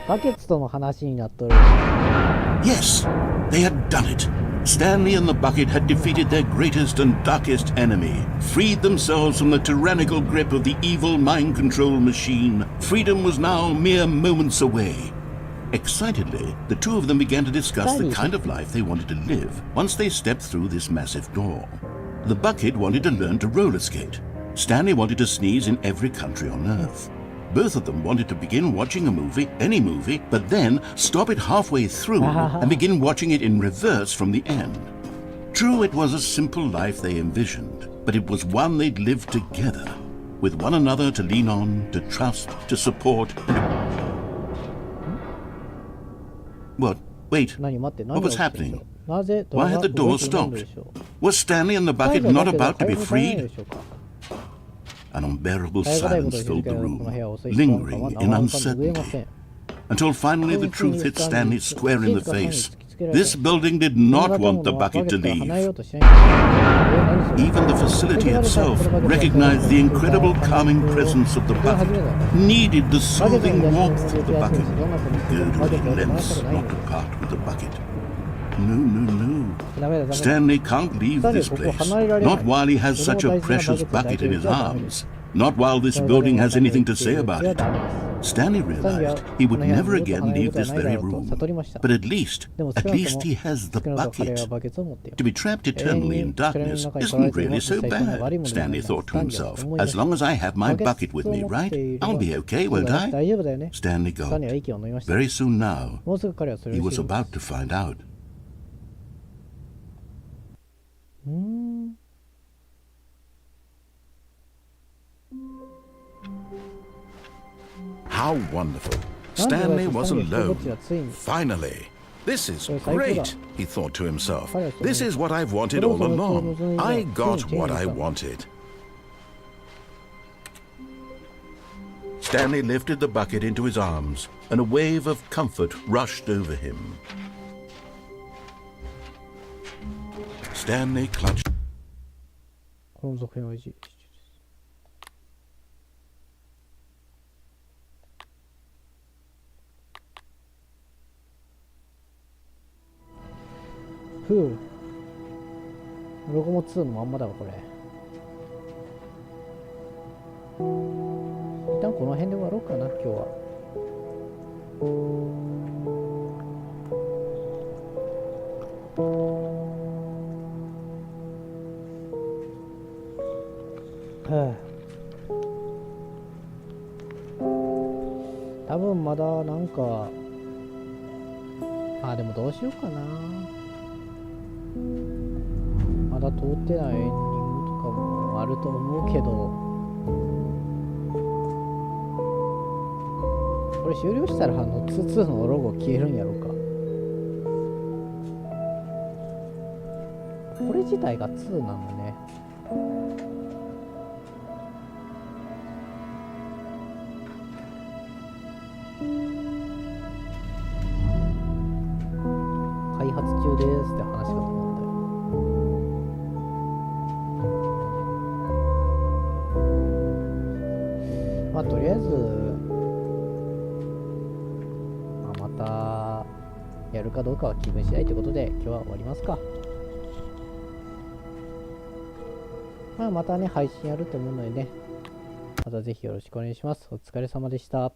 バケツとの話になっとる。 Yes, they had done it. Stanley and the bucket had defeated their greatest and darkest enemy, freed themselves from the tyrannical grip of the evil mind control machine. Freedom was now mere moments away. Excitedly, the two of them began to discuss the kind of life they wanted to live once they stepped through this massive door. The bucket wanted to learn to roller skate. Stanley wanted to sneeze in every country on earth. Both of them wanted to begin watching a movie, any movie, but then stop it halfway through and begin watching it in reverse from the end. True, it was a simple life they envisioned, but it was one they'd lived together, with one another to lean on, to trust, to support. What? Wait, what was happening? Why had the door stopped? Was Stanley and the bucket not about to be freed? An unbearable silence filled the room, lingering in uncertainty, until finally the truth hit Stanley square in the face. This building did not want the bucket to leave. Even the facility itself recognized the incredible calming presence of the bucket, needed the soothing warmth of the bucket, girdling lengths not to part with the bucket. No. Stanley can't leave this place, not while he has such a precious bucket in his arms, not while this building has anything to say about it. Stanley スタンリーは realized he こ would の部屋 never に二度と again 離れる leave ことは this ないだ very ろうと room. 悟りました But at least でも少なくとも he has the 少なくとも彼は bucket. バケツを持ってい To る be trapped 永遠 eternally に in 暗闇の darkness 中に取られ isn't ている really のは so 実際そんな bad, 悪いものではない Stanley んだ thought ス to タンリーは himself. 思い出 As し long as I have my バケ bucket ツ with を me, 持っ right? ている I'll の be は okay, そう won't だね I? 大丈夫だよね Stanley スタンリー gulped. は息を飲みました Very soon now, もうすぐ彼はそれ he を知 was ります about to find out. うーん How wonderful. なんで Stanley だ was スタンリーは alone. 一人ぼっちがついに Finally. This is Well, thank you, great, though. he thought to himself. Fire, This so- is what I've wanted But all also, along. it's- I it's- got it's- what I it's- wanted. Stanley lifted the bucket into his arms, and a wave of comfort rushed over him. Stanley clutched. この続編は維持ふうロゴも2のまんまだわこれ一旦この辺で終わろうかな今日は多分まだなんかでもどうしようかなまだ通ってないエンディングとかもあると思うけどこれ終了したら2のロゴ消えるんやろうかこれ自体が2なのね開発中ですって話かと思ったよまあとりあえず、またやるかどうかは気分次第ということで今日は終わりますか。またね配信やると思うのでねまたぜひよろしくお願いします。お疲れ様でした。